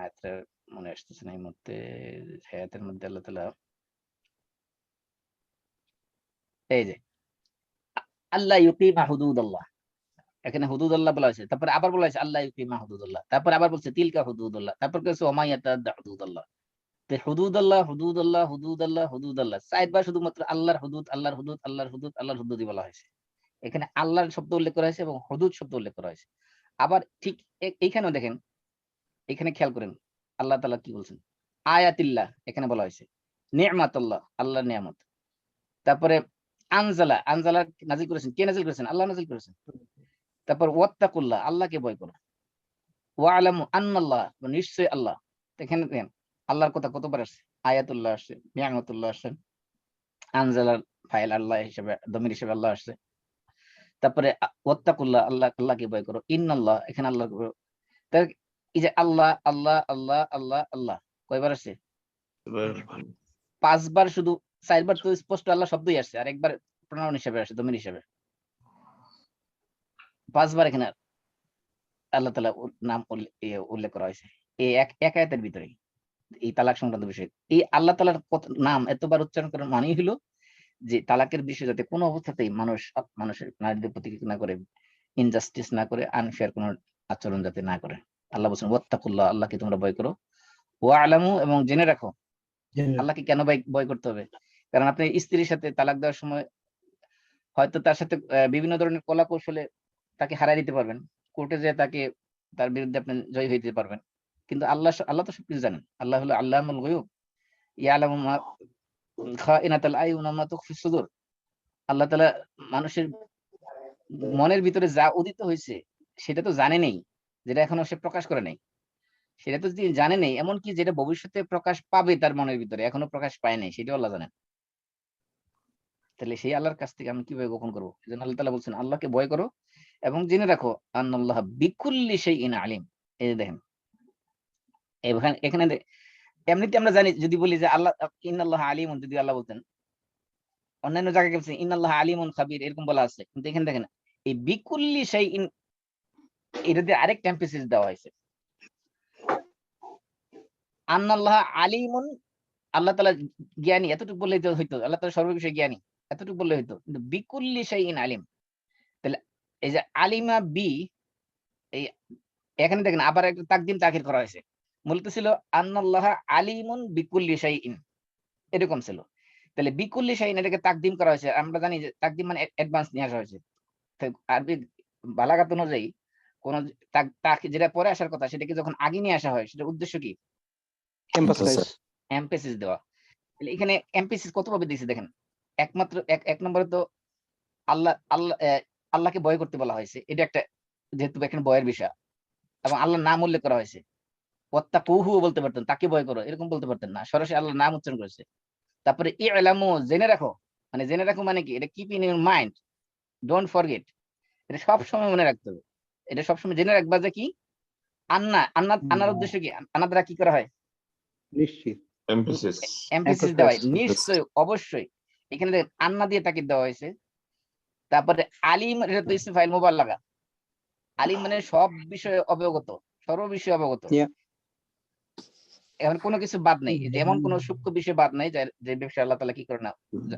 আয়াতটা মনে আসতেছে না এই মুহূর্তে, আয়াতের মধ্যে আল্লাহ তাআলা এই যে আল্লাহ ইউকিমা হুদুদাল্লাহ, এখানে হুদুদাল্লাহ বলা হয়েছে, তারপরে আবার বলা হয়েছে আল্লাহ ইউকিমা হুদুদাল্লাহ, তারপর আবার বলছে তিলকা হুদুদাল্লাহ, তারপর কেছে ওমা ইয়াতাদ্দা হুদুদাল্লাহ। তো হুদুদাল্লাহ হুদুদাল্লাহ হুদুদাল্লাহ হুদুদাল্লাহ, চারবার শুধুমাত্র আল্লাহর হুদুদ আল্লাহর হুদুদ আল্লাহর হুদুদ আল্লাহর হুদুদই বলা হয়েছে। এখানে আল্লাহর শব্দ উল্লেখ করা হয়েছে এবং হুদুদ শব্দ উল্লেখ করা হয়েছে। আবার ঠিক এইখানেও দেখেন, এখানে খেয়াল করেন আল্লাহ তাআলা কি বলছেন, আয়াতিল্লাহ এখানে বলা হয়েছে, নি'মাতুল্লাহ আল্লাহর নিয়ামত। তারপরে আনজালা, আনজালা নাজিল করেছেন, কে নাজিল করেছেন? আল্লাহ নাজিল করেছেন। তারপর ওয়াত্তাকুল্লাহ, আল্লাহকে ভয় করো। ওয়ালামু আন্নাল্লাহ, নিশ্চয় আল্লাহ। এখানে দেখেন আল্লাহর কথা কতবার আসছে, আয়াতুল্লাহ আসছে, নিয়ামতুল্লাহ আসছে, আনজালার ফাইল আল্লাহ হিসেবে, দমির হিসেবে আল্লাহ আসছে। তারপরে ওয়াত্তাকুল্লাহ, আল্লাহ, আল্লাহকে ভয় করো। ইন্নাল্লাহ, এখানে আল্লাহ। এই যে আল্লাহ আল্লাহ আল্লাহ আল্লাহ আল্লাহ কয়বার আসছে? 5 বার। শুধু 4 বার তো স্পষ্ট আল্লাহ শব্দই আসছে, আর একবার প্রণয়ন হিসেবে আসছে, দমির হিসেবে। 5 বার এখানে আল্লাহ তাআলা নাম উল্লেখ করা হয়েছে এই এক আয়াতের ভিতরে, এই তালাক সংক্রান্ত বিষয়। এই আল্লাহ তাআলার নাম এতবার উচ্চারণ করার মানেই হলো যে তালাকের বিষয়ে যাতে কোনো অবস্থাতেই মানুষের নারীদের প্রতি না করে, ইনজাস্টিস না করে, আনফেয়ার কোনো আচরণ যাতে না করে। আল্লাহ বলছেন ওয়াত্তাকুল্লাহ, আল্লাহকে তোমরা ভয় করো। ওয়ালামু, এবং জেনে রাখো। আল্লাহকে কেন ভয় করতে হবে? কারণ আপনি স্ত্রীর সাথে তালাক দেওয়ার সময় হয়তো তার সাথে বিভিন্ন ধরনের কলা কৌশলে তাকে হারাই দিতে পারবেন, কোর্টে যে তাকে, তার বিরুদ্ধে আপনি জয়ী হইতে পারবেন। কিন্তু আল্লাহ তো সবকিছু জানেন। আল্লাহ হলো আল্লামুল গায়ুব, ইয়ালামু মা খাইনাতুল আয়ুন ওয়া মা তুখফি সুদূর। আল্লাহ তাআলা মানুষের মনের ভিতরে যা উদিত হয়েছে সেটা তো জানে নেই, যেটা এখনো সে প্রকাশ করে নাই সেটা তো জানে নেই, এমনকি যেটা ভবিষ্যতে প্রকাশ পাবে তার মনের ভিতরে এখনো প্রকাশ পায় নাই, সেটাও আল্লাহ জানেন। তাহলে সেই আল্লাহর কাছ থেকে আমি কিভাবে গোপন করবো? এজন্য আল্লাহ তাআলা বলছেন আল্লাহকে ভয় করো এবং জেনে রাখো আন্নাল্লাহ বিকুল্লি শাইইন আলিম। এই যে দেখেন এখানে এমনিতে আমরা জানি, যদি বলি যে আল্লাহ ইন্নাল্লাহ আলিমুন, যদি আল্লাহ বলতেন, অন্যান্য জায়গায় বলছেন ইন্নাল্লাহ আলিমুন খাবির, এরকম বলা আছে। কিন্তু এখানে দেখেন এই বিকুল্লি শাইইন, এটাতে আরেকটা এমফাসিস দেওয়া হয়েছে। আন্নাল্লাহ আলিমুন, আল্লাহ তাআলা জ্ঞানী, এতটুকু বললেই তো হইতো, আল্লাহ তাআলা সর্ববিষয়ে জ্ঞানী, এতটুকু বললে হইতো। কিন্তু বিকুল্লি শাইইন আলিম, তাহলে এই যে আলিমা বি, এই এখানে দেখেন আবার একটা তাকদিম তাখির করা হয়েছে। মূলত ছিল আন্নাল্লাহ আলিমুন বিকুল্লি শাইইন, এরকম ছিল। তাহলে বিকুল্লি শাইইন এটাকে তাকদিম করা হয়েছে। আমরা জানি যে তাকদিম মানে অ্যাডভান্স নিয়ে আসা হয়েছে। আরবি বালাগাত অনুযায়ী কোন তাকে যেটা পরে আসার কথা সেটাকে যখন আগে নিয়ে আসা হয় সেটার উদ্দেশ্য কি? এমফাসাইজ। এমফেসিস দেওয়া। তাহলে এখানে এমফেসিস কত ভাবে দিয়েছে দেখেন। একমাত্র এক নম্বরে তো আল্লাহকে ভয় করতে বলা হয়েছে, এটা একটা যেহেতু এখানে ভয়ের বিষয়, এবং আল্লাহর নাম উল্লেখ করা হয়েছে। ওয়াত্তাকুহু বলতে পারতেন, তাকে ভয় করো এরকম বলতে পারতেন না, সরাসরি আল্লাহর নাম উচ্চারণ করেছে। তারপরে ইলামু, জেনে রাখো, মানে জেনে রাখো মানে কি? এটা keep in your mind, don't forget, এটা সবসময় মনে রাখতে হবে। এটা সবসময় জেনে রাখবা যে কি আন্নার উদ্দেশ্য কি? আন্না দ্বারা কি করা হয়? নিশ্চিত। emphasis. এমফেসিস দেওয়া হয়, নিশ্চয়ই, অবশ্যই। এখানে দেখেন আন্না দিয়ে তাকিদ দেওয়া হয়েছে। তারপরে আলিম, এটা তো ইসম ফাইল মুবাল্লাগা। আলিম মানে সব বিষয়ে অবগত, সর্ব বিষয়ে অবগত। Yeah. এখন কোনো কিছু বাদ নেই, যেমন কোনো সূক্ষ্ম বিষয় বাদ নাই যে বিষয়ে আল্লাহ তাআলা কি করে না,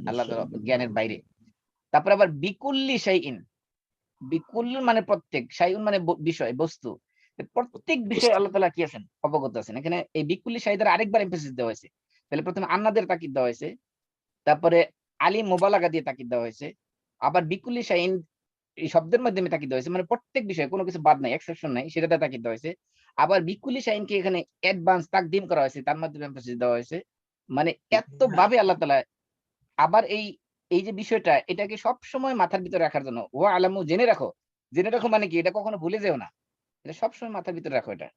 আল্লাহ তাআলা জ্ঞানের বাইরে। তারপরে আবার বিকুল্লি শাইইন, বিকুল মানে প্রত্যেক, শাইউন মানে বিষয়, বস্তু, প্রত্যেক বিষয়ে আল্লাহ তাআলা কি আছেন? অবগত আছেন। এখানে এই বিকুল্লি শাইদের আরেকবার এমফেসিস দেওয়া হয়েছে। তাহলে প্রথমে আন্নাদের তাকিদ দেওয়া হয়েছে, তারপরে আলিম মুবালাগা দিয়ে তাকিদ দেওয়া হয়েছে, আবার বিকুল্লি শাইইন এই শব্দের মাধ্যমে তাকিদ দেওয়া হয়েছে, মানে প্রত্যেক বিষয়ে কোনো কিছু বাদ নাই, এক্সেপশন নাই, সেটাতে তাকিদ দেওয়া হয়েছে। আবার বিকুল্লি শাইইনকে এখানে অ্যাডভান্স তাকদিম করা হয়েছে, তার মাধ্যমে এমফেসিস দেওয়া হয়েছে। মানে এত ভাবে আল্লাহ তাআলা আবার এই যে বিষয়টা, এটাকে সব সময় মাথার ভিতরে রাখার জন্য, ও আলামু, জেনে রাখো। জেনে রাখো মানে কি? এটা কখনো ভুলে যেও না, এটা সবসময় মাথার ভিতরে রাখো। এটা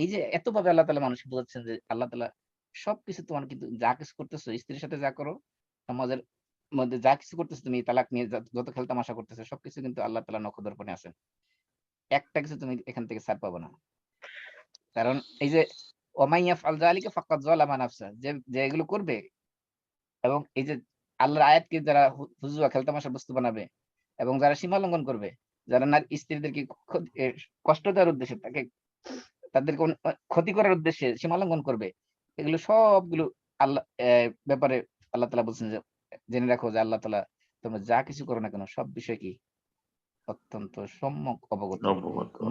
এই যে এত ভাবে আল্লাহ তাআলা মানুষকে বোঝাচ্ছেন যে আল্লাহ তাআলা সবকিছু, তোমার কিন্তু যা কিছু করতেছো, স্ত্রীর সাথে যা করো, সমাজের মধ্যে যা কিছু করতেছো, তুমি তালাক নিয়ে যত খেল তামাশা করতেছো, সবকিছু কিন্তু আল্লাহ তাআলা নখদর্পণে আছেন। একটা কিছু তুমি এখান থেকে ছাড় পাবো না। কারণ এই যে ওমাই ইয়াফআল যালিকা ফাকাদ যালামা নাফসা, যে এগুলো করবে, এবং এই যে আল্লাহর আয়াতকে যারা হুজুয়া খেলতামাশার বস্তু বানাবে, এবং যারা সীমা লঙ্ঘন করবে, যারা স্ত্রীদেরকে কষ্ট দেওয়ার উদ্দেশ্যে, তাদেরকে ক্ষতি করার উদ্দেশ্যে সীমা লঙ্ঘন করবে, এগুলো সবগুলো আল্লাহ ব্যাপারে আল্লাহ তাআলা বলছেন যে জেনে রাখো যে আল্লাহ তাআলা তোমরা যা কিছু করো না কেন, সব বিষয় কি অত্যন্ত সম্যক অবগত,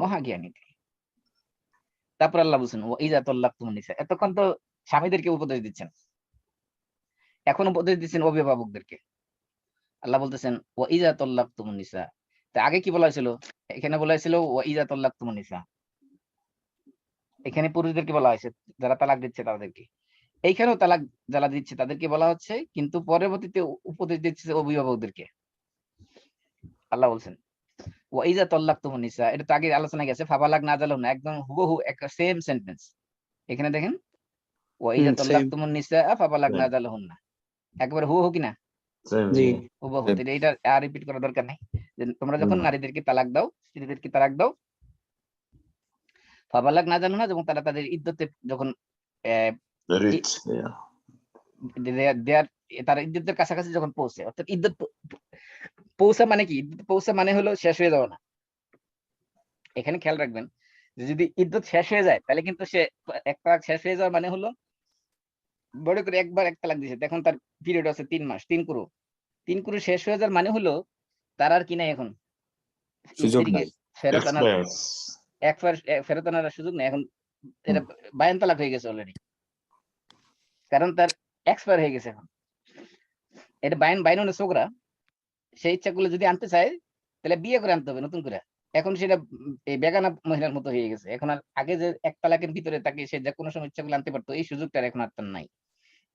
মহাজ্ঞানী। তারপর আল্লাহ বলছেন ও ইযা তাল্লাকতুমুন নিসা, এতক্ষণ তো স্বামীদেরকে উপদেশ দিচ্ছেন, এখন উপদেশ দিচ্ছেন অভিভাবকদেরকে। আল্লাহ বলতেছেন ও ইযা তাল্লাকতুমুন নিসা। তা আগে কি বলা হয়েছিল? এখানে বলা হয়েছিল ও ইযা তাল্লাকতুমুন নিসা, এখানে পুরুষদেরকে বলা হয়েছে, যারা তালাক দিচ্ছে তাদেরকে। এইখানেও তালাক যারা দিচ্ছে তাদেরকে বলা হচ্ছে, কিন্তু পরবর্তীতে উপদেশ দিচ্ছে অভিভাবকদেরকে। আল্লাহ বলছেন ওয়া ইযা তাল্লাকতুমুন নিসা, এটা তো আগে আলোচনা গেছে, ফাবালাগ নাজালুন, একদম হুবহু একটা সেম সেন্টেন্স। এখানে দেখেন ওয়া ইযা তাল্লাকতুমুন নিসা ফাবালাগ নাজালুন, একবার হুবহু কিনা? জি। হুবহু। এটা আর রিপিট করার দরকার নেই। যে তোমরা যখন নারীদেরকে তালাক দাও, স্ত্রীদেরকে তালাক দাও, ফাবালাগ নাজালুন, এবং তারা তাদের ইদ্দতে যখন তারা ইদ্দতের কাছাকাছি যখন পৌঁছে, অর্থাৎ ইদ্দত পৌঁছা মানে কি? ইদ্দত পৌঁছা মানে হলো শেষ হয়ে যাওয়া না। এখানে খেয়াল রাখবেন যে যদি ইদ্দত শেষ হয়ে যায়, তাহলে কিন্তু সে এক তালাক শেষ হয়ে যাওয়া মানে হলো, বড় করে একবার এক তালাক দিয়েছে, এখন তার পিরিয়ড আছে 3 মাস, 3 কুরু শেষ হয়ে যাওয়ার মানে হলো তার আর কি নাই, এখন স্ত্রীকে ফেরত আনার, ফেরত আনার সুযোগ নেই। এখন এটা বায়ান তালাক হয়ে গেছে অলরেডি, কারণ তার এক্সপায়ার হয়ে গেছে। এখন এটা বাইনুনে ছোকরা, সেই ইচ্ছা করলে যদি আনতে চায় তাহলে বিয়ে করে আনতে হবে নতুন করে। এখন সেটা এই বেগানা মহিলার মতো হয়ে গেছে। এখন আর আগে যে এক তালাকের ভিতরে তাকে সে যে কোনো সময় ইচ্ছা করলে আনতে পারতো, এই সুযোগটা এখন আর তার নাই।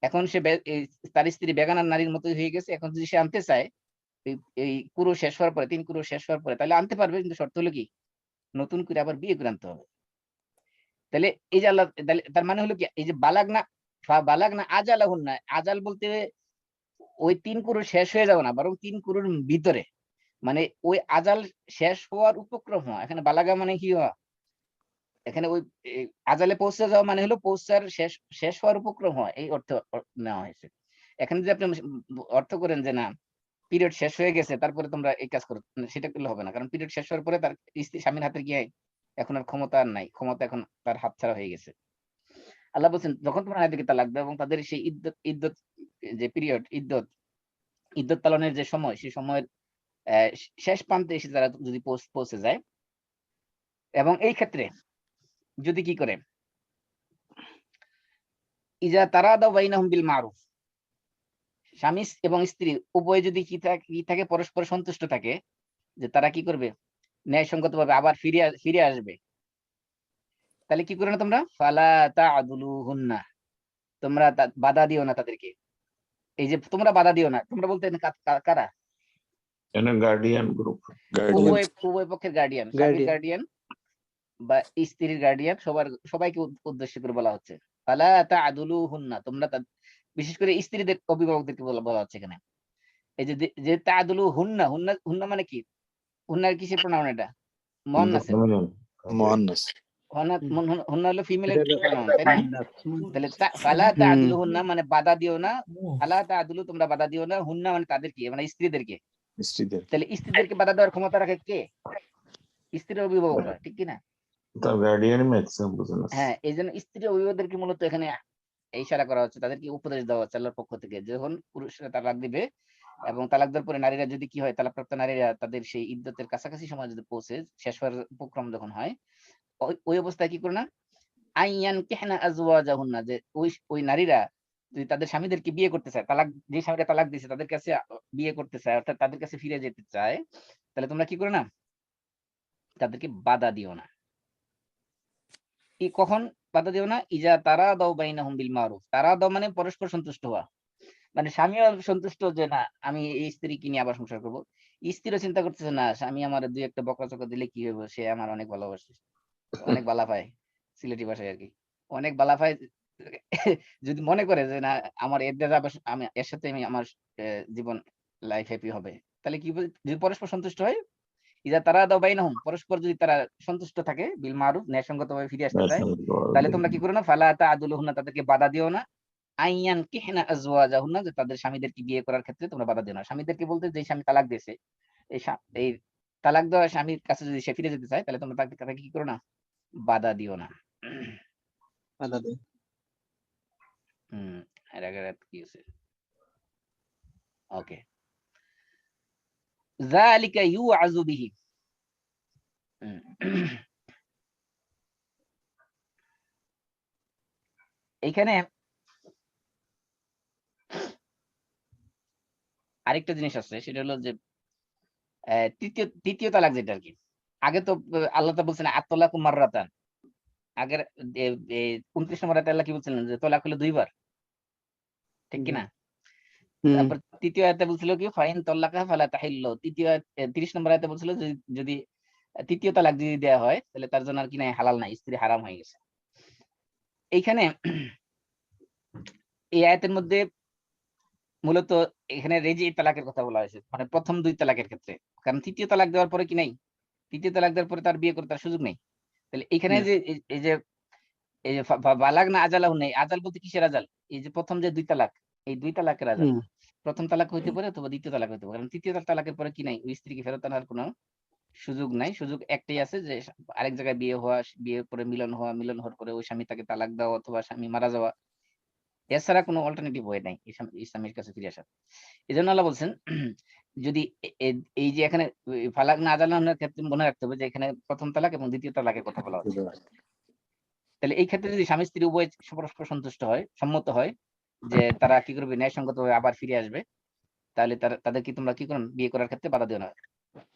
এখন সে তার স্ত্রী বেগানার নারীর মতো হয়ে গেছে। এখন যদি সে আনতে চায় এই কুরু শেষ হওয়ার পরে, 3 কুরু শেষ হওয়ার পরে, তাহলে আনতে পারবে, কিন্তু শর্ত হলো কি নতুন করে আবার বিয়ে করে আনতে হবে। তাহলে এই যে আল্লাহ, তার মানে হলো কি, এই যে বালাগ না আজালাহুন না, আজাল বলতে ওই 3 কুরু শেষ হয়ে যাবে না, বরং 3 কুরুর ভিতরে, মানে ওই আজাল শেষ হওয়ার উপক্রম হওয়া। এখানে বালাগা মানে কি হওয়া, এখানে ওই আজালে পৌঁছে যাওয়া মানে হলো পৌঁছার শেষ হওয়ার উপক্রম হওয়া, এই অর্থ নেওয়া হয়েছে। এখানে যদি আপনি অর্থ করেন যে না পিরিয়ড শেষ হয়ে গেছে তারপরে তোমরা এই কাজ করো, সেটা করলে হবে না। কারণ পিরিয়ড শেষ হওয়ার পরে তার স্বামীর হাতে গিয়ে এখন আর ক্ষমতা আর নাই, ক্ষমতা এখন তার হাতছাড়া হয়ে গেছে। আল্লাহ বলছেন যখন তোমরা নারীদেরকে তালাক দাও, এবং তাদের সেই ইদ্দত যে পিরিয়ড, ইদ্দত পালনের যে সময়, সেই সময়ের শেষ প্রান্তে এসে যারা যদি পৌঁছে যায়, এবং এই ক্ষেত্রে যদি কি করে, ইজা তারাদাউ বাইনাহুম বিল মারুফ, স্বামী এবং স্ত্রী উভয় যদি কি থাকে পরস্পর সন্তুষ্ট থাকে, যে তারা কি করবে, ন্যায়সঙ্গতভাবে আবার ফিরে আসবে, তাহলে কি করে না তোমরা ফালা তা'দুলুহুন্না, তোমরা বাধা দিও না তাদেরকে। এই যে তোমরা বাধা দিও না, তোমরা বলতে কারা? Guardian group. উভয় পক্ষের গার্ডিয়ান, স্বামীর গার্ডিয়ান বা স্ত্রীর গার্ডিয়ান, সবাইকে উদ্দেশ্য করে বলা হচ্ছে ফালা তা'দুলুহুন্না, তোমরা বিশেষ করে স্ত্রীদের অভিভাবকদেরকে বলা হচ্ছে এখানে। এই যে তা'দুলুহুন্না, হুন্না মানে কি? হুন্নার কিসের প্রোনাউন? এটা মুয়ান্নাস। হুন্না হলো ফিমেলের প্রোনাউন, তাই না? তাহলে ফালা তা'দুলুহুন্না মানে বাধা দিও না, ফালা তা'দুলু তোমরা বাধা দিও না, হুন্না মানে তাদেরকে, মানে স্ত্রীদেরকে। তাহলে স্ত্রীদেরকে বাধা দেওয়ার ক্ষমতা রাখে কে? স্ত্রীর অভিভাবকরা, ঠিক কি না? হ্যাঁ, এই জন্য স্ত্রী অভিভাবকদেরকে মূলত এখানে ইশারা করা হচ্ছে, তাদেরকে উপদেশ দেওয়া হচ্ছে আল্লাহর পক্ষ থেকে, যখন পুরুষরা তালাক দিবে এবং তালাক দেওয়ার পরে নারীরা যদি কি হয়, তালাকপ্রাপ্ত নারীরা তাদের সেই ইদ্দতের কাছাকাছি সময় যদি পৌঁছে, শেষ হওয়ার উপক্রম যখন হয়, ওই অবস্থায় কি করে না আইয়ান কিহনা আজওয়াজাহুন্না, যে ওই নারীরা যদি তাদের স্বামীদেরকে বিয়ে করতে চায়, যে স্বামীরা তালাক দিয়েছে তাদের কাছে বিয়ে করতে চায়, অর্থাৎ তাদের কাছে ফিরে যেতে চায়, তাহলে তোমরা কি করে না তাদেরকে বাধা দিও না। কখন বাধা দিও না? ইজা তারাদাউ বাইনাহুম বিল মারুফ। তারাদাউ মানে পরস্পর সন্তুষ্ট হওয়া, মানে স্বামীও সন্তুষ্ট যে না আমি এই স্ত্রীকে নিয়ে আবার সংসার করবো, স্ত্রীও চিন্তা করতেছে না স্বামী আমার দুই একটা বকাচকা দিলে কি হইব, সে আমার অনেক ভালোবাসে, অনেক বালা পায়, সিলেটি ভাষায় আর কি, অনেক বালা পায়। যদি মনে করে যে না আমার এর দ্বারা আমি এর সাথে আমি আমার জীবন লাইফ হ্যাপি হবে, তাহলে কি যদি পরস্পর সন্তুষ্ট হয়, ইজা তারাদাউ বাইনাহুম, পরস্পর যদি তারা সন্তুষ্ট থাকে, বিল মারুফ ন্যায়সঙ্গতভাবে ফিরে আসতে চায়, তাহলে তোমরা কি করো না ফালা তা'দুলুহুন্না, তাদেরকে বাধা দিও না, আইয়ান কিহনা আজওয়াজাহুন্না, যে তাদের স্বামীদেরকে বিয়ে করার ক্ষেত্রে তোমরা বাধা দিও না। স্বামীদেরকে বলতে যে স্বামী তালাক দিয়েছে, এই তালাক দেওয়া স্বামীর কাছে যদি সে ফিরে যেতে চায়, তাহলে তোমরা তাকে কি করো না বাধা দিও না। এর আগে কি আছে? ওকে, যালিকা ইউআযু বিহি। এইখানে আরেকটা জিনিস আছে, সেটা হলো যে তৃতীয় তালাক যেটা আর কি। আগে তো আল্লাহ তাআলা বলছেন আত-তালাকু মাররাতান, আগের 29 নম্বর আয়াতে আল্লাহ কি বলছিলেন যে তালাক হলো দুইবার, ঠিক কি না? তারপর তৃতীয় আয়াতে বলছিল কি ফাইন তাল্লাকা ফালা তাহিল্লু, 30 নম্বর আয়াতে বলছিল যদি তৃতীয় তালাক যদি দেয়া হয় তাহলে তার জন্য আর কি নাই, হালাল নাই, স্ত্রী হারাম হয়ে গেছে। এইখানে এই আয়াতের মধ্যে মূলত এখানে রেজি তালাকের কথা বলা হয়েছে, মানে প্রথম দুই তালাকের ক্ষেত্রে, কারণ তৃতীয় তালাক দেওয়ার পরে কি নাই, তৃতীয় তালাক দেওয়ার পরে তার বিয়ে করতে তার সুযোগ নেই। তাহলে এখানে যে এই যে বালাগনা আজালাহুন, নেই আজাল বলতে কিসের আজাল? এই যে প্রথম যে দুই তালাক, এই দুই তালাকের আজাল প্রথম তালাক হইতে পারে অথবা দ্বিতীয় তালাক হইতে পারে, কারণ তৃতীয় তালাকের পরে কি নাই, ওই স্ত্রীকে ফেরত আনার কোনো সুযোগ নাই। সুযোগ একটাই আছে যে আরেক জায়গায় বিয়ে হওয়া, বিয়ে করে মিলন হওয়ার পরে ওই স্বামী তাকে তালাক দেওয়া অথবা স্বামী মারা যাওয়া, এছাড়া কোনো অল্টারনেটিভ ওয়ে নাই ইসলামের কাছে ফিরে আসার। এই জন্য আল্লাহ বলছেন যদি এই যে এখানে ফালাক না আজালানের ক্ষেত্রে মনে রাখতে হবে যে এখানে প্রথম তালাক এবং দ্বিতীয় তালাকের কথা বলা হচ্ছে। তাহলে এই ক্ষেত্রে যদি স্বামী স্ত্রী উভয় পরস্পর সন্তুষ্ট হয়, সম্মত হয় যে তারা কি করবে, ন্যায়সঙ্গতভাবে আবার ফিরে আসবে, তাহলে তাদেরকে তোমরা কি করো বিয়ে করার ক্ষেত্রে বাধা দিও না।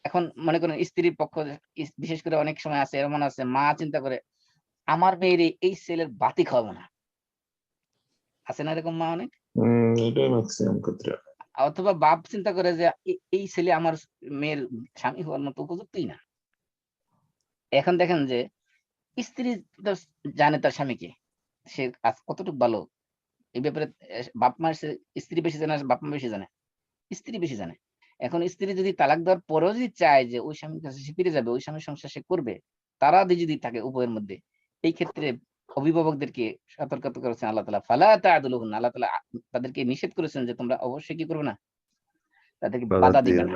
এখন মনে করেন স্ত্রীর পক্ষ, বিশেষ করে অনেক সময় আছে এমন আছে, মা চিন্তা করে আমার মেয়ের এই ছেলের বাতি খাওয়াবো না, আছে না এরকম মা অনেক, অথবা বাপ চিন্তা করে যে এই ছেলে আমার মেয়ের স্বামী হওয়ার মতো উপযুক্তই না। এখন দেখেন যে স্ত্রী জানে তার স্বামীকে, সে কতটুকু ভালো, এই ব্যাপারে বাপ মার স্ত্রী বেশি জানে, বাপ মা বেশি জানে, স্ত্রী বেশি জানে। এখন স্ত্রী যদি তালাক দেওয়ার পরেও যদি চায় যে ওই স্বামীর কাছে সে ফিরে যাবে, ওই স্বামীর সংসার সে করবে, তারা যদি থাকে উভয়ের মধ্যে, এই ক্ষেত্রে অভিভাবকদেরকে সতর্ক করেছেন আল্লাহ তাআলা, ফালা তা'দুলুহুন্না, আল্লাহ তাআলা তাদেরকে নিষেধ করেছেন যে তোমরা অবশ্যই কি করবে না, তাদেরকে বাধা দিবে না।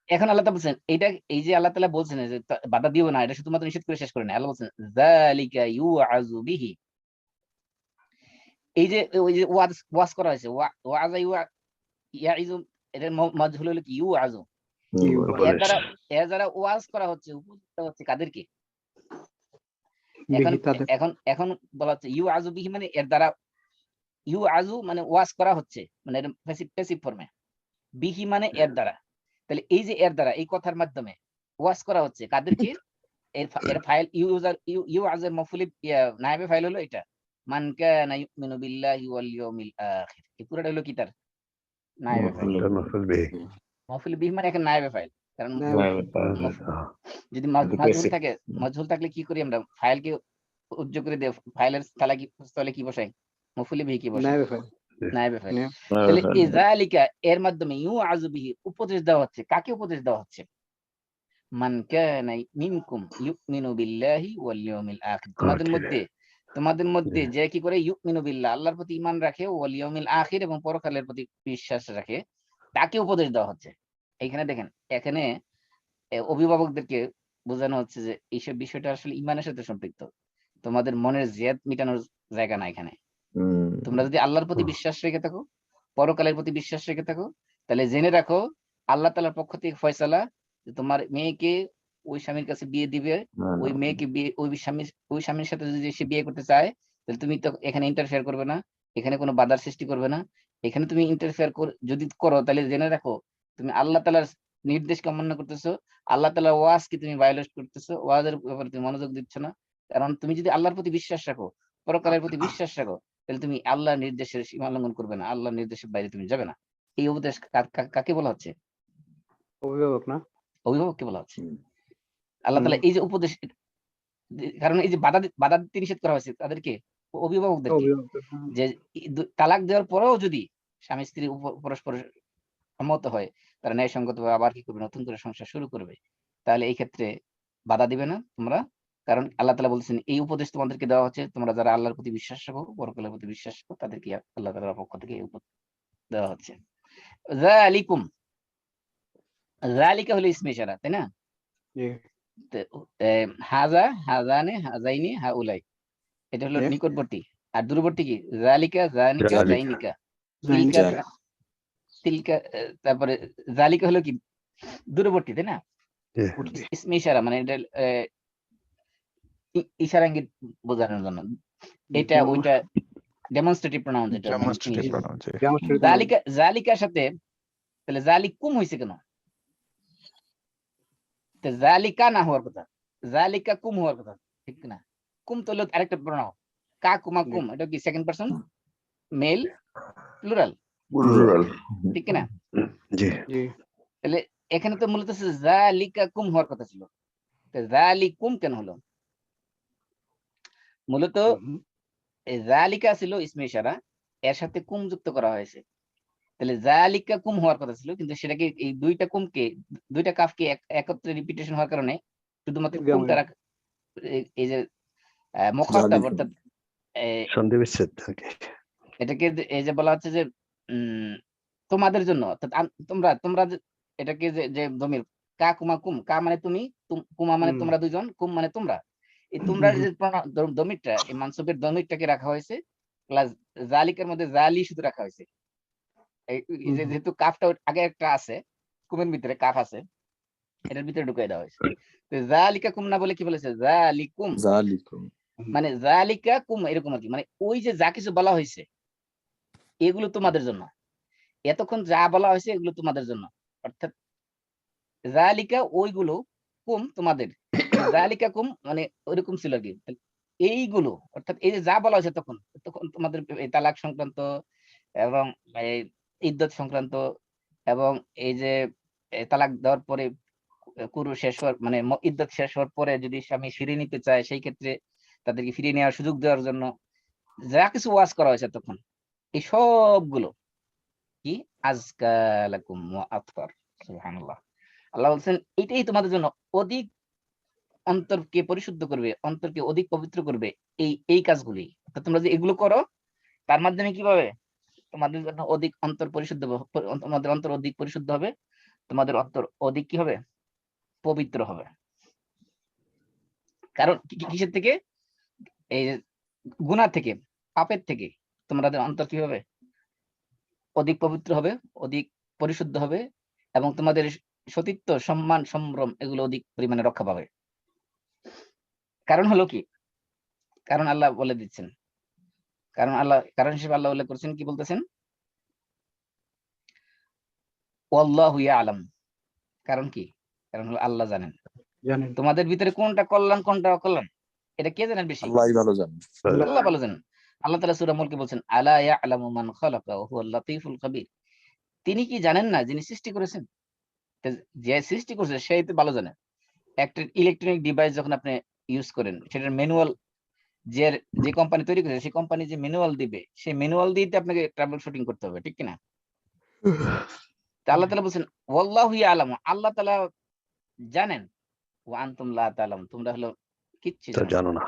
এখন আল্লাহ তাআলা বলছেন এইটা, এই যে আল্লাহ তাআলা বলছেন যে বাধা দিও না, এটা শুধুমাত্র নিষেধ করে শেষ করে না, আল্লাহ বলছেন যালিকা ইউআযু বিহি, এই যে ওই যে ওয়াজ করা হয়েছে, ওয়াজা ইয়াইজু, এর মাজহুল হলো কি ইউআযু, এর দ্বারা ওয়াজ করা হচ্ছে, উপদেশ হচ্ছে কাদেরকে? এখন বলা হচ্ছে ইউআযু বিহি, মানে এর দ্বারা, ইউআযু মানে ওয়াজ করা হচ্ছে, মানে প্যাসিভ ফর্মে, বিহি মানে এর দ্বারা। তাহলে এই যে এর দ্বারা, এই কথার মাধ্যমে ওয়াজ করা হচ্ছে কাদেরকে? এর ফাইল ইউআজের মফুল নায়েবে ফাইল হলো এটা, মান কানা ইউমিনু বিল্লাহি ওয়াল ইয়াউমিল আখির। এই পুরোটা হলো কি তার নায়েবে ফাইল। مفعول به মফুল বিহি মানে এখানে নায়েবে ফাইল, কারণ যদি মজহুল থাকলে কি করি আমরা? ফাইলকে উজ্জ্ব করে দেই, ফাইলের স্থলে কি বসাই? মফুল বিহি কি বসাই? নায়েবে ফাইল। তাহলে ইযালিকা এর মাধ্যমে ইউআযু বিহি উপদেশ দেওয়া হচ্ছে। কাকে উপদেশ দেওয়া হচ্ছে? মান কানা মিনকুম ইউমিনু বিল্লাহি ওয়াল ইয়াউমিল আখির। তোমাদের মধ্যে যে কি করে ইউমিনু বিল্লাহ আল্লাহর প্রতি ঈমান রাখে, ওয়াল ইয়াউমিল আখির এবং পরকালের প্রতি বিশ্বাস রাখে, তাকে উপদেশ দেওয়া হচ্ছে। এইখানে দেখেন, এখানে অভিভাবকদেরকে বোঝানো হচ্ছে যে এইসব বিষয়টা আসলে ঈমানের সাথে সম্পৃক্ত। তোমাদের মনের জিয়াদ মিটানোর জায়গা না এখানে। তোমরা যদি আল্লাহর প্রতি বিশ্বাস রেখে থাকো, পরকালের প্রতি বিশ্বাস রেখে থাকো, তাহলে জেনে রাখো আল্লাহ তাআলার পক্ষ থেকে ফয়সালা যে তোমার মেয়েকে ওই স্বামীর কাছে বিয়ে দিবে। ওই মেয়েকে বিয়ে ওই স্বামীর সাথে যদি সে বিয়ে করতে চায়, তাহলে তুমি তো এখানে ইন্টারফেয়ার করবে না, এখানে কোনো বাধার সৃষ্টি করবে না। এখানে তুমি ইন্টারফেয়ার যদি করো, তাহলে জেনে রাখো তুমি আল্লাহ তাআলার নির্দেশকে অমান্য করতেছো, আল্লাহ তাআলার ওয়াজকে তুমি ভায়োলেট করতেছো, ওয়াজের ব্যাপারে তুমি মনোযোগ দিচ্ছ না। কারণ তুমি যদি আল্লাহর প্রতি বিশ্বাস রাখো, পরকালের প্রতি বিশ্বাস রাখো, তাহলে তুমি আল্লাহর নির্দেশের সীমা লঙ্ঘন করবে না, আল্লাহর নির্দেশের বাইরে তুমি যাবে না। এই উপদেশ কাকে বলা হচ্ছে? অভিভাবক না, অভিভাবককে বলা হচ্ছে। আল্লাহ তাআলা এই যে উপদেশ, কারণ এই যে বাধা দিতে নিষেধ করা হয়েছে তাদেরকে, অভিভাবকদেরকে, যে তালাক দেওয়ার পরেও যদি স্বামী স্ত্রী পরস্পর সম্মত হয়, তারা ন্যায়সঙ্গতভাবে আবার কি করবে? নতুন করে সংসার শুরু করবে। তাহলে এই ক্ষেত্রে বাধা দিবে না তোমরা, কারণ আল্লাহ তাআলা বলছেন এই উপদেশ তোমাদেরকে দেওয়া হচ্ছে, তোমরা যারা আল্লাহর প্রতি বিশ্বাস রাখো, পরকালের প্রতি বিশ্বাস রাখো, তাদেরকে আল্লাহ তাআলার পক্ষ থেকে এই উপদেশ দেওয়া হচ্ছে। যালিকুম, যালিকা হলো ইসমে ইশারা, তাই না? হাজা, হাজানে, হাজাইনি, হাউলাই, এটা হলো নিকটবর্তী। আর দূরবর্তী কি? যালিকা, জানিকা, জাইনিকা, তিলকা, তিলকা। তারপরে যালিকা হলো কি? দূরবর্তী, তাই না? ইসমে ইশারা মানে এটা ইশারা ইঙ্গিত বোঝানোর জন্য। এটা ওইটা ডেমনস্ট্রেটিভ প্রনাউন, যেটা যালিকার সাথে, তাহলে যালিকুম হইছে কেন? যালিকা না হওয়ার কথা, যালিকা কুম হওয়ার কথা, ঠিক না? কুম তো হলো আরেকটা প্রনাউন, কা কুমা কুম, এটা কি সেকেন্ড পারসন মেল প্লুরাল, ঠিক না? জি। তাহলে এখানে তো মূলত যালিকা কুম হওয়ার কথা ছিল, যালিকুম কেন হলো? মূলত যালিকা ছিল ইসমে ইশারা, এর সাথে কুম যুক্ত করা হয়েছে। তাহলে যালিকা কুম হওয়ার কথা ছিল, কিন্তু সেটাকে এই দুইটা কাফকে একত্রে রিপিটেশন হওয়ার কারণে শুধুমাত্র কুমটা এই যে মুখাতাব, অর্থাৎ সন্ধি বিচ্ছেদ, এটাকে এই যে বলা হচ্ছে যে তোমাদের জন্য, অর্থাৎ তোমরা এটাকে যে জমির কা কুমা কুম, কা মানে তুমি, কুমা মানে তোমরা দুইজন, কুম মানে তোমরা, এই তোমরা যে দমিরটা, এই মানসুবের দমিরটাকে রাখা হয়েছে, প্লাস জালিকার মধ্যে জালি শুধু রাখা হয়েছে। যেহেতু কাফটা আগে একটা আছে, কুমের ভিতরে কাফ আছে, এটার ভিতরে ঢুকিয়ে দেওয়া হয়েছে। তো জালিকা কুম না বলে কি বলেছে? জালিকুম, মানে জালিকা কুম এরকম আর কি, মানে ওই যে যা কিছু বলা হয়েছে এগুলো তোমাদের জন্য, এতক্ষণ যা বলা হয়েছে এগুলো তোমাদের জন্য, অর্থাৎ জালিকা ওইগুলো, কুম তোমাদের, জালিকা কুম মানে ওইরকম ছিল আর কি। এইগুলো অর্থাৎ এই যে যা বলা হয়েছে তখন তোমাদের তালাক সংক্রান্ত এবং ইদ্দত সংক্রান্ত, এবং এই যে তালাক দেওয়ার পরে কুরু শেষ হওয়ার মানে ইদ্দত শেষ হওয়ার পরে যদি স্বামী ফিরিয়ে নিতে চায়, সেই ক্ষেত্রে তাদেরকে ফিরিয়ে নেওয়ার সুযোগ দেওয়ার জন্য যা কিছু ওয়াজ করা হয়েছে তখন, এই সবগুলো কি আজকা লাকুম ওয়া আতহার। সুবহানাল্লাহ, আল্লাহ বলছেন এটাই তোমাদের জন্য অধিক অন্তরকে পরিশুদ্ধ করবে, অন্তরকে অধিক পবিত্র করবে, এই কাজগুলি। তোমরা যে এগুলো করো, তার মাধ্যমে কি হবে? তোমাদের জন্য অধিক অন্তর পরিশুদ্ধ হবে, তোমাদের অন্তর অধিক পরিশুদ্ধ হবে, তোমাদের অন্তর অধিক কি হবে? পবিত্র হবে। কারণ কিসের থেকে? এই গুনাহ থেকে, পাপের থেকে তোমাদের অন্তর কি হবে? অধিক পবিত্র হবে, অধিক পরিশুদ্ধ হবে, এবং তোমাদের সতীত্ব, সম্মান, সম্ভ্রম এগুলো অধিক পরিমাণে রক্ষা পাবে। কারণ হলো কি? কারণ আল্লাহ বলে দিচ্ছেন, কারণ হিসেবে আল্লাহ উল্লেখ করছেন, কি বলতেছেন? ওয়াল্লাহু ইয়ালাম। কারণ কি? কারণ হলো আল্লাহ জানেন জানেন তোমাদের ভিতরে কোনটা কল্যাণ কোনটা অকল্যাণ, এটা কে জানেন বেশি? আল্লাহই ভালো জানেন। আল্লাহ ভালো জানেন। আল্লাহ তাআলা সূরা মুলকে বলছেন আলা ইয়ালামু মান খালাকা ওয়া হুয়াল লাতীফুল খাবীর, তিনি কি জানেন না যিনি সৃষ্টি করেছেন? তো যে সৃষ্টি করেছে সেই তো ভালো জানে। একটা ইলেকট্রনিক ডিভাইস যখন আপনি ইউজ করেন সেটার ম্যানুয়াল যে কোম্পানি তৈরি করেছে সেই কোম্পানি যে ম্যানুয়াল দিবে সেই ম্যানুয়াল দিয়ে আপনাকে ট্রাবল শুটিং করতে হবে, ঠিক কিনা? তা আল্লাহ তাআলা বলছেন ওয়াল্লাহু ইয়ালামু, আল্লাহ তাআলা জানেন, ওয়া আনতুম লা তাআলামুন, তোমরা হলো কিচ্ছু তা জানো না। জানো না।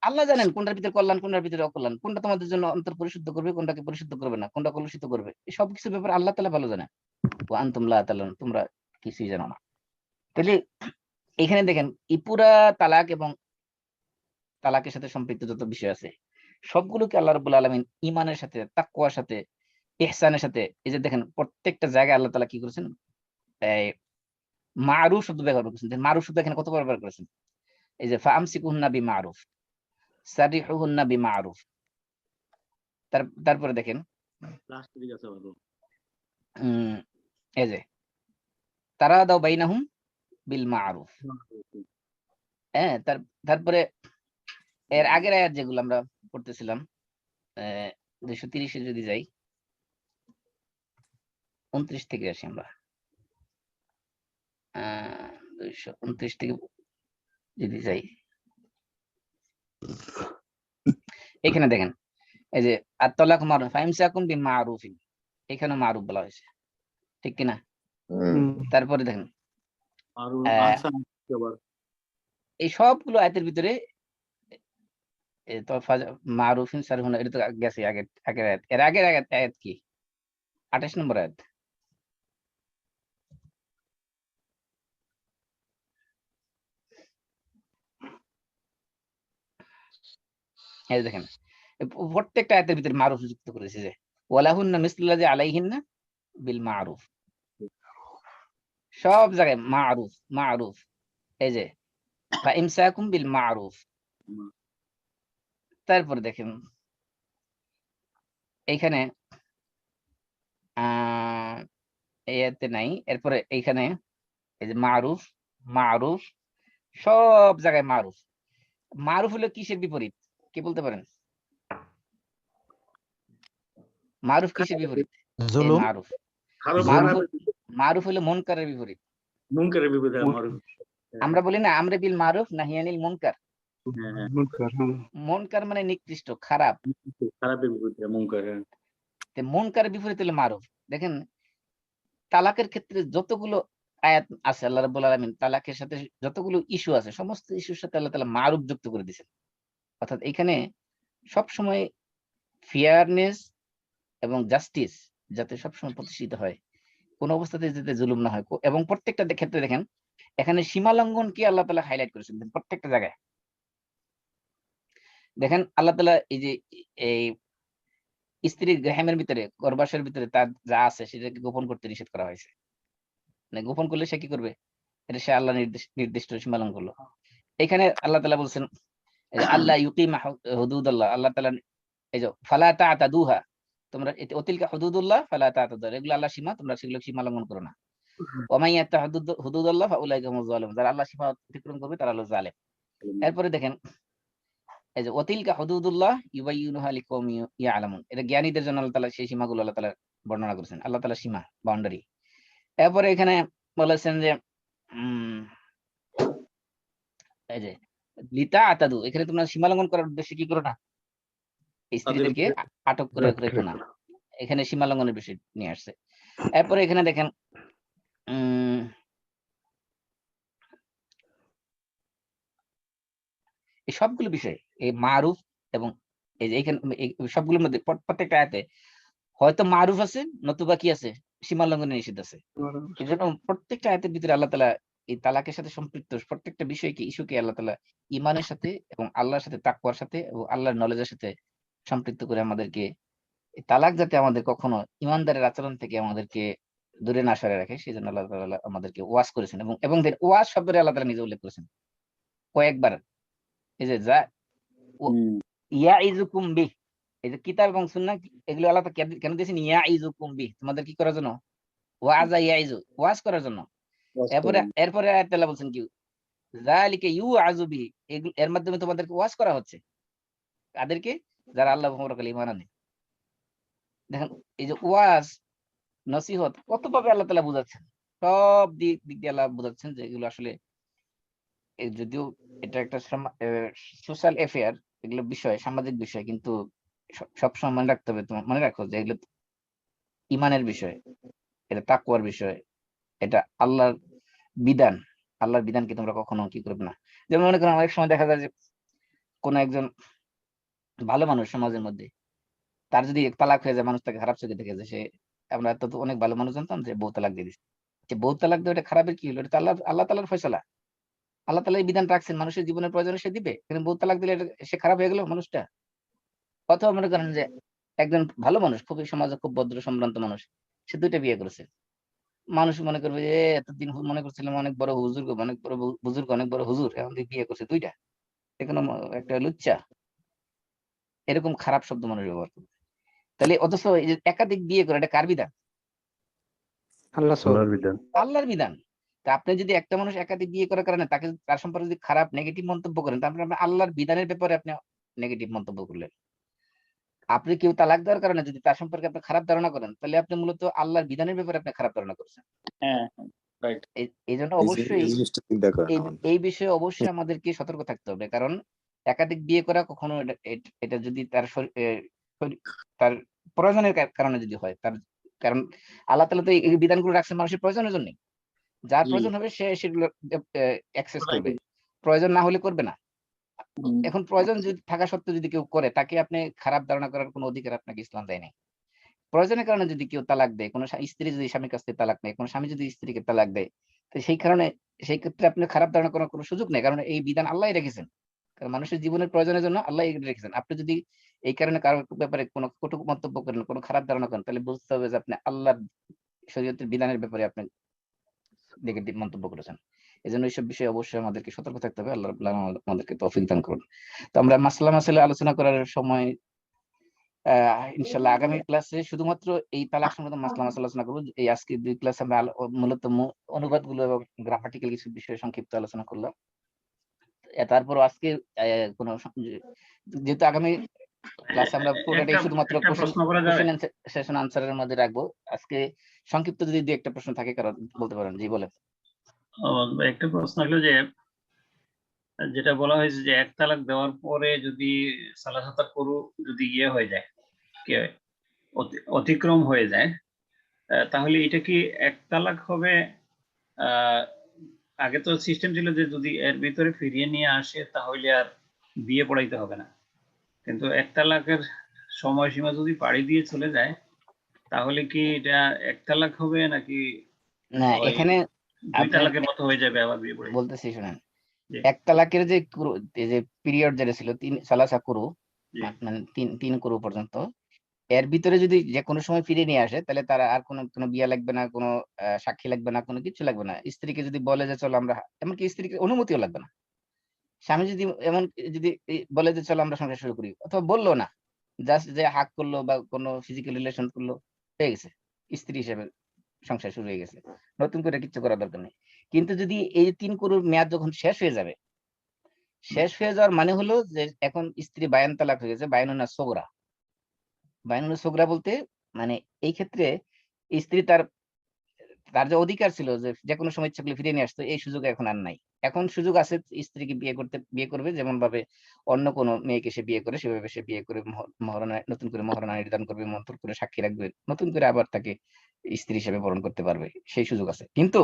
আল্লাহ জানেন কোনটার ভিতরে কল্যাণ কোনটার ভিতরে অকল্যাণ, কোনটা তোমাদের জন্য অন্তর পরিশুদ্ধ করবে কোনটাকে পরিশুদ্ধ করবে না, কোনটা কলুষিত করবে, এই সব কিছু ব্যাপারে আল্লাহ তাআলা ভালো জানেন। ওয়া আনতুম লা তাআলামুন, তোমরা কিছুই জানো না। তাহলে এখানে দেখেন এই পুরা তালাক এবং তালাকের সাথে সম্পৃক্ত যত বিষয় আছে সবগুলোকে আল্লাহ রাব্বুল আলামিন ঈমানের সাথে, তাকওয়ার সাথে, ইহসানের সাথে, এই যে দেখেন প্রত্যেকটা জায়গায় আল্লাহ তাআলা কি করেছেন, এই মারুফ শব্দ ব্যবহার করেছেন। মারুফ শব্দ এখানে কতবার ব্যবহার করেছেন? এই যে ফাআমসিকুহুন্না বিমারুফ, সারিহুহুন্না বিমারুফ। তারপরে দেখেন এই যে তারাদাউ বাইনাহুম বিল মারুফ। হ্যাঁ, তারপরে এর আগের আয়াত যেগুলো আমরা পড়তেছিলাম 230 এ যদি যাই, 29 থেকে আসি আমরা, 229 থেকে যদি যাই, এখানে দেখেন এই যে আত-তালাক মারুফ ফাইমসাকুম বিমারুফিন, এখানে মারুফ বলা হয়েছে, ঠিক কিনা? তারপরে দেখেন এই সবগুলো আয়াতের ভিতরে মারুফিন সারহুনা, এটা তো গেছে আগের আয়াত। এর আগের আয়াত কি? 28 নম্বর আয়াত। এই দেখেন প্রত্যেকটা আয়াতের ভিতরে মারুফ যুক্ত করেছে, যে ওয়ালাহুন্না মিসলুল্লাযী আলাইহিন্না বিল মারুফ, সব জায়গায় মারুফ মারুফ। এই যে ফাইমসাকুম বিল মারুফ। তারপরে দেখেন এইখানে এই আয়াতে নাই, এরপরে এইখানে এই যে মারুফ মারুফ, সব জায়গায় মারুফ। মারুফ হলো কিসের বিপরীত, কি বলতে পারেন? মারুফ কিসের বিপরীত? মারুফ মারুফ হলো মুনকারের বিপরীত। আমরা বলি না আমরে বিল মারুফ নাহি আনিল মুনকার। মুনকার মানে নিকৃষ্ট, খারাপ। মুনকারের বিপরীত হলো মারুফ। দেখেন তালাকের ক্ষেত্রে যতগুলো আয়াত আছে আল্লাহ রাব্বুল আলামিন তালাকের সাথে যতগুলো ইস্যু আছে সমস্ত ইস্যুর সাথে আল্লাহ তাআলা মারুফ যুক্ত করে দিয়েছেন। অর্থাৎ এখানে সব সময় ফেয়ারনেস এবং জাস্টিস যাতে সবসময় প্রতিষ্ঠিত হয়, কোন অবস্থাতে যাতে জুলুম না হয়। এবং প্রত্যেকটা ক্ষেত্রে দেখেন এখানে সীমা লঙ্ঘনকে আল্লাহ তাআলা হাইলাইট করেছেন প্রত্যেকটা জায়গায়। দেখেন আল্লাহ তাআলা এই যে এই স্ত্রীর গ্রাহেমের ভিতরে গর্ভাশয়ের ভিতরে তার যা আছে সেটাকে গোপন করতে নিষেধ করা হয়েছে। মানে গোপন করলে সে কি করবে, এটা সে আল্লাহ নির্দিষ্ট সীমা লঙ্ঘন করলো। এখানে আল্লাহ তাআলা বলছেন আল্লাহ ইউকিমা হুদুদাল্লাহ, আল্লাহ তাআলা এই যে ফালা তা'তাদুহা, তোমরা ওতিলকা হুদুদুল্লাহ ফালা তা'তাদুহা, এগুলো আল্লাহ সীমা, তোমরা সেগুলো সীমা লঙ্ঘন করো না। ওয়া মান ইয়াতা হুদুদাল্লাহ ফাউলাইকা হুমুজ জালিমুন, যারা আল্লাহ সীমা অতিক্রম করবে তারা হলো জালেম। এরপরে দেখেন এই যে ওতিলকা হুদুদুল্লাহ ইউবাইয়িনুহা লিকাওমি ইয়ালামুন, এটা জ্ঞানীদের জন্য আল্লাহ তাআলা সেই সীমাগুলো আল্লাহ তাআলা বর্ণনা করেছেন, আল্লাহ তাআলা সীমা, বাউন্ডারি। এরপরে এখানে বলেছেন যে এই যে লিতা আতাদু, এখানে তোমরা সীমা লঙ্ঘন করার উদ্দেশ্যে কি করো না, স্ত্রীদেরকে আটক করে রেখো না, এখানে সীমা লঙ্ঘনের বিষয় নিয়ে আসছে। এরপরে এখানে দেখেন এই সবগুলো বিষয় এই মারুফ এবং এই যে এখানে সবগুলোর মধ্যে প্রত্যেকটা আয়াতে হয়তো মারুফ আছে নতুবা কি আছে, সীমা লঙ্ঘনের নিষেধ আছে। এই জন্য প্রত্যেকটা আয়াতের ভিতরে আল্লাহ তাআলা এই তালাকের সাথে সম্পৃক্ত প্রত্যেকটা বিষয়কে ইস্যুকে আল্লাহ তাআলা ঈমানের সাথে এবং আল্লাহর সাথে তাকওয়ার সাথে এবং আল্লাহর নলেজের সাথে সম্পৃক্ত করে আমাদেরকে তালাক যাতে আমাদের কখনো ঈমানদারের আচরণ থেকে আমাদেরকে দূরে না সরে রাখে সেই জন্য আল্লাহ তাআলা আমাদেরকে ওয়াজ করেছেন। এবং ওয়াজ শব্দটা আল্লাহ তাআলা নিজে উল্লেখ করেছেন কয়েকবার। এই যে যা ইয়াইজুকুম বি, এই যে কিতাব এবং সুন্নাহ এগুলো আল্লাহ কেন দিয়েছেন? ইয়াইজুকুম বি, তোমাদের কি করার জন্য? ওয়াজা ইয়াইজু, ওয়াজ করার জন্য। এরপরে আয়াতে আল্লাহ বলছেন কি, যালিকা ইউআযু বিহি, এর মাধ্যমে তোমাদেরকে ওয়াজ করা হচ্ছে। তাদেরকে যারা আল্লাহ পরকালে ঈমান আনে। দেখেন এই যে ওয়াজ নসিহত কতভাবে আল্লাহ তাআলা বুঝাচ্ছেন, সব দিক দিয়ে আল্লাহ বুঝাচ্ছেন যে এগুলো আসলে যদিও এটা একটা সোশ্যাল অ্যাফেয়ার, এগুলো বিষয় সামাজিক বিষয়, কিন্তু সবসময় মনে রাখতে হবে, তোমার মনে রাখো যে এগুলো ইমানের বিষয়, এটা তাকওয়ার বিষয়, এটা আল্লাহর বিধান। আল্লাহর বিধানকে তোমরা কখনো কি করবে না। যেমন মনে করো অনেক সময় দেখা যায় যে কোন একজন ভালো মানুষ সমাজের মধ্যে, তার যদি তালাক হয়ে যায়, মানুষ তাকে খারাপ চোখে দেখে যে সে, আমরা তো অনেক ভালো মানুষ জানতাম যে বউ তালাক দিয়ে দিচ্ছে, যে বউ তালাক দিয়ে এটা খারাপের কি হলো, এটা আল্লাহ তাআলার ফয়সালা। আল্লাহ তাআলা এই বিধান রাখছেন, মানুষের জীবনের প্রয়োজনে সে দিবে, কিন্তু বউ তালাক দিলে সে খারাপ হয়ে গেল মানুষটা। অথবা মনে করেন যে একজন ভালো মানুষ, খুবই সমাজে খুব ভদ্র সম্ভ্রান্ত মানুষ, সে 2টা বিয়ে করেছে। মানুষ মনে করবে যে এতদিন মনে করছিলাম অনেক বড় হুজুর, অনেক বড় বুজুর্গ, অনেক বড় হুজুর, এখন বিয়ে করছে 2টা, এখানে একটা লুচ্চা, এরকম খারাপ শব্দ মানুষ ব্যবহার করবে। তাহলে অথচ এই যে একাধিক বিয়ে করে, এটা কার বিধান? আল্লাহর বিধান। আল্লাহর বিধান। তা আপনি যদি একটা মানুষ একাধিক বিয়ে করার কারণে তাকে, তার সম্পর্কে যদি খারাপ নেগেটিভ মন্তব্য করেন, তারপরে আপনি আল্লাহর বিধানের ব্যাপারে আপনি নেগেটিভ মন্তব্য করলেন। আপনি কেউ তালাক দেওয়ার কারণে যদি তার সম্পর্কে আপনি খারাপ ধারণা করেন, তাহলে আপনি মূলত আল্লাহর বিধানের ব্যাপারে আপনি খারাপ ধারণা করছেন। হ্যাঁ, রাইট। এই জন্য এই অবশ্যই জিনিসটা চিন্তা করেন এই বিষয়ে অবশ্যই আমাদেরকে সতর্ক থাকতে হবে, কারণ একাধিক বিয়ে করা কখনো এটা যদি তার প্রয়োজনের কারণে যদি হয়, তার কারণ আল্লাহ তাআলা তো এই বিধানগুলো রাখছেন মানুষের প্রয়োজনের জন্য, যার প্রয়োজন হবে সে সেগুলো অ্যাক্সেস করবে, প্রয়োজন না হলে করবে না। এখন প্রয়োজন যদি থাকা সত্ত্বেও যদি কেউ করে, তাকে আপনি খারাপ ধারণা করার কোনো অধিকার আপনাকে ইসলাম দেয় নাই। প্রয়োজনের কারণে যদি কেউ তালাক দেয়, কোনো স্ত্রী যদি স্বামীর কাছ থেকে তালাক নেয়, কোনো স্বামী যদি স্ত্রীকে তালাক দেয়, তো সেই কারণে সেই ক্ষেত্রে আপনি খারাপ ধারণা করার কোনো সুযোগ নেই, কারণ এই বিধান আল্লাহই রেখেছেন, কারণ মানুষের জীবনের প্রয়োজনের জন্য আল্লাহ রেখেছেন। আপনি যদি এই কারণে কারোর ব্যাপারে কোনো কটু মন্তব্য করেন, কোনো খারাপ ধারণা করেন, তাহলে বুঝতে হবে যে আপনি আল্লাহর শরীয়তের বিধানের ব্যাপারে আপনি নেগেটিভ মন্তব্য করেছেন। এই জন্য এইসব বিষয়ে অবশ্যই আমাদেরকে সতর্ক থাকতে হবে। আল্লাহ রাব্বুল আলামিন আমাদেরকে তৌফিক দান করুন। তো আমরা মাসলা আলোচনা করার সময় ইনশাআল্লাহ আগামী ক্লাসে শুধুমাত্র এই তালাক সংক্রান্ত মাসলা আলোচনা করব। এই আজকে 2 ক্লাসে আমরা মূলত অনুবাদগুলো এবং গ্রামাটিক্যাল কিছু বিষয়ে সংক্ষিপ্ত আলোচনা করলাম। তারপর আজকে কোনো যেহেতু আগামী ক্লাসে আমরা পুরোটাই শুধুমাত্র কোশ্চেন সেশন আনসারের মধ্যে রাখবো, আজকে সংক্ষিপ্ত যদি 2-1টা প্রশ্ন থাকে কারণ বলতে পারেন। জি বলেন। একটা প্রশ্ন হলো যে, যেটা বলা হয়েছে যে এক তালাক দেওয়ার পরে যদি সালাসাতা করু যদি হয়ে যায়, কি হয়, অতিক্রম হয়ে যায়, তাহলে এটা কি এক তালাক হবে? আগে তো সিস্টেম ছিল যে যদি এর ভিতরে ফিরিয়ে নিয়ে আসে তাহলে আর বিয়ে পড়াইতে হবে না, কিন্তু এক তালাকের সময়সীমা যদি পাড়ি দিয়ে চলে যায়, তাহলে কি এটা এক তালাক হবে নাকি না? এখানে 2 তালাকের মতো হয়ে যাবে আবার বিয়ে পড়ে? বলতেছি শুনেন, এক তালাকের যে পিরিয়ড যেটা ছিল 3 সালাসা কুরু, মানে 3 কুরু পর্যন্ত, এর ভিতরে যদি যে কোনো সময় ফিরে নিয়ে আসে, তাহলে তারা আর কোনো বিয়া লাগবে না, কোনো সাক্ষী লাগবে না, কোনো কিছু লাগবে না। স্ত্রীকে যদি বলে যে চলো আমরা, এমনকি স্ত্রীকে অনুমতিও লাগবে না। স্বামী যদি যদি বলে যে চলো আমরা সংসার শুরু করি, অথবা বললো না, জাস্ট যে হাক করলো বা কোনো ফিজিক্যাল রিলেশন করলো, হয়ে গেছে, স্ত্রী হিসেবে সংসার শুরু হয়ে গেছে, নতুন করে কিছু করার দরকার নেই। কিন্তু যদি এই 3 কুরুর মেয়াদ যখন শেষ হয়ে যাবে, শেষ হয়ে যাওয়ার মানে হলো যে এখন স্ত্রী বায়ান তালাক হয়ে গেছে, বায়ানুনা সোগরা। বায়ানুনা সোগরা বলতে মানে এই ক্ষেত্রে স্ত্রী তার যে অধিকার ছিল যে কোনো সময় ইচ্ছা করলে ফিরিয়ে নিয়ে আসতো, এই সুযোগ এখন আর নাই। এখন সুযোগ আছে স্ত্রীকে বিয়ে করবে, যেমন ভাবে অন্য কোনো মেয়েকে সে বিয়ে করে সেভাবে সে বিয়ে করে নতুন করে মহারণা নির্ধারণ করবে, মন্ত্র করে সাক্ষী রাখবে, নতুন করে আবার তাকে স্ত্রী হিসেবে বরণ করতে পারবে, সেই সুযোগ আছে। কিন্তু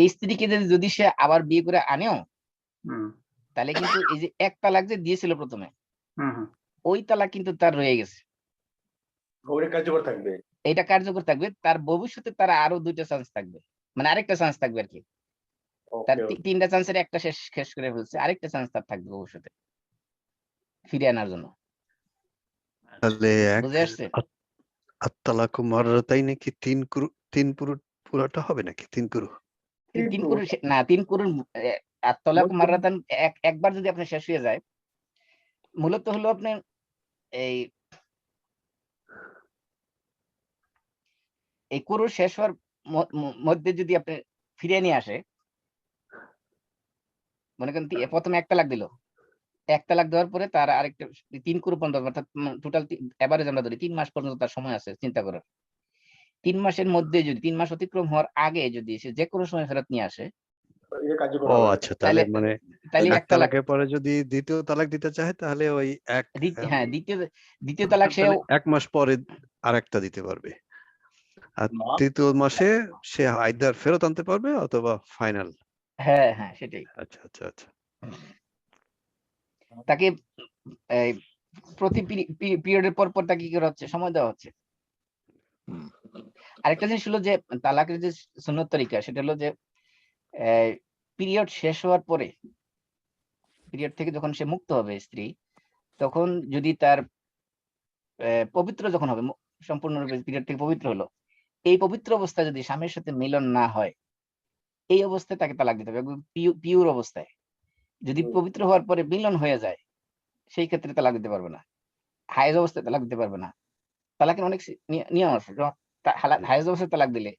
এই স্ত্রীকে যদি সে আবার বিয়ে করে আনেও, তাহলে কিন্তু এই যে এক তালাক যে দিয়েছিল প্রথমে, ওই তালাক কিন্তু তার রয়ে গেছে, কার্যকর থাকবে, এটা কার্যকর থাকবে। তার ভবিষ্যতে তার আরো 2টা চান্স থাকবে, মানে আরেকটা চান্স থাকবে আর কি। তার 3টা চান্সের একটা শেষ করে ফেলছে, আরেকটা চান্স তার থাকবে ভবিষ্যতে ফিরে আনার জন্য। তাহলে বুঝে আসছে? আত-তালাকু মাররাতাইন নাকি 3 পুরোটা হবে নাকি 3 কুরু? 3 কুরু না, 3 কুরুর আত-তালাকু মাররাতান একবার যদি আপনি শেষ হয়ে যায়, মূলত হলো আপনি এই কুরু শেষ হওয়ার মধ্যে যদি আপনি ফিরিয়ে নিয়ে আসে, মনে করেন প্রথমে এক তালাক দিল, এক তালাক দেওয়ার পরে তার আরেকটা 3 কুরু পর্যন্ত, অর্থাৎ টোটাল এভারেজ আমরা ধরি 3 মাস পর্যন্ত তার সময় আছে চিন্তা করার। 3 মাসের মধ্যে যদি 3 মাস অতিক্রম হওয়ার আগে যদি সে যে কোনো সময় ফেরত নিয়ে আসে, ও আচ্ছা, তাহলে মানে তাহলে এক এক তালাক, তালাকের পরে যদি দ্বিতীয় তালাক দিতে চায় তাহলে ওই এক হ্যাঁ দ্বিতীয় তালাক সে 1 মাস পরে আরেকটা দিতে পারবে, আর তৃতীয় মাসে সে আইদার ফেরত আনতে পারবে অথবা ফাইনাল। হ্যাঁ সেটাই। আচ্ছা আচ্ছা আচ্ছা। তাকে প্রতি পিরিয়ডের পর পর তাকে কি করা হচ্ছে, সময় দেওয়া হচ্ছে। আরেকটা জিনিস হলো যে তালাকের যে সুন্নত তরিকা, সেটা হলো যে পিরিয়ড শেষ হওয়ার পরে, পিরিয়ড থেকে যখন সে মুক্ত হবে স্ত্রী, তখন যদি তার পবিত্র যখন হবে, সম্পূর্ণরূপে পিরিয়ড থেকে পবিত্র হলো, এই পবিত্র অবস্থায় যদি স্বামীর সাথে মিলন না হয়, এই অবস্থায় তাকে তালাক দিতে হবে। পিওর অবস্থায় যদি পবিত্র হওয়ার পরে মিলন হয়ে যায়, সেই ক্ষেত্রে তালাক দিতে পারবে না। হায়েজ অবস্থায় তালাক দিতে পারবে না। তালাকের অনেক নিয়ম আছে। হায়েজ অবস্থায় তালাক দিলে,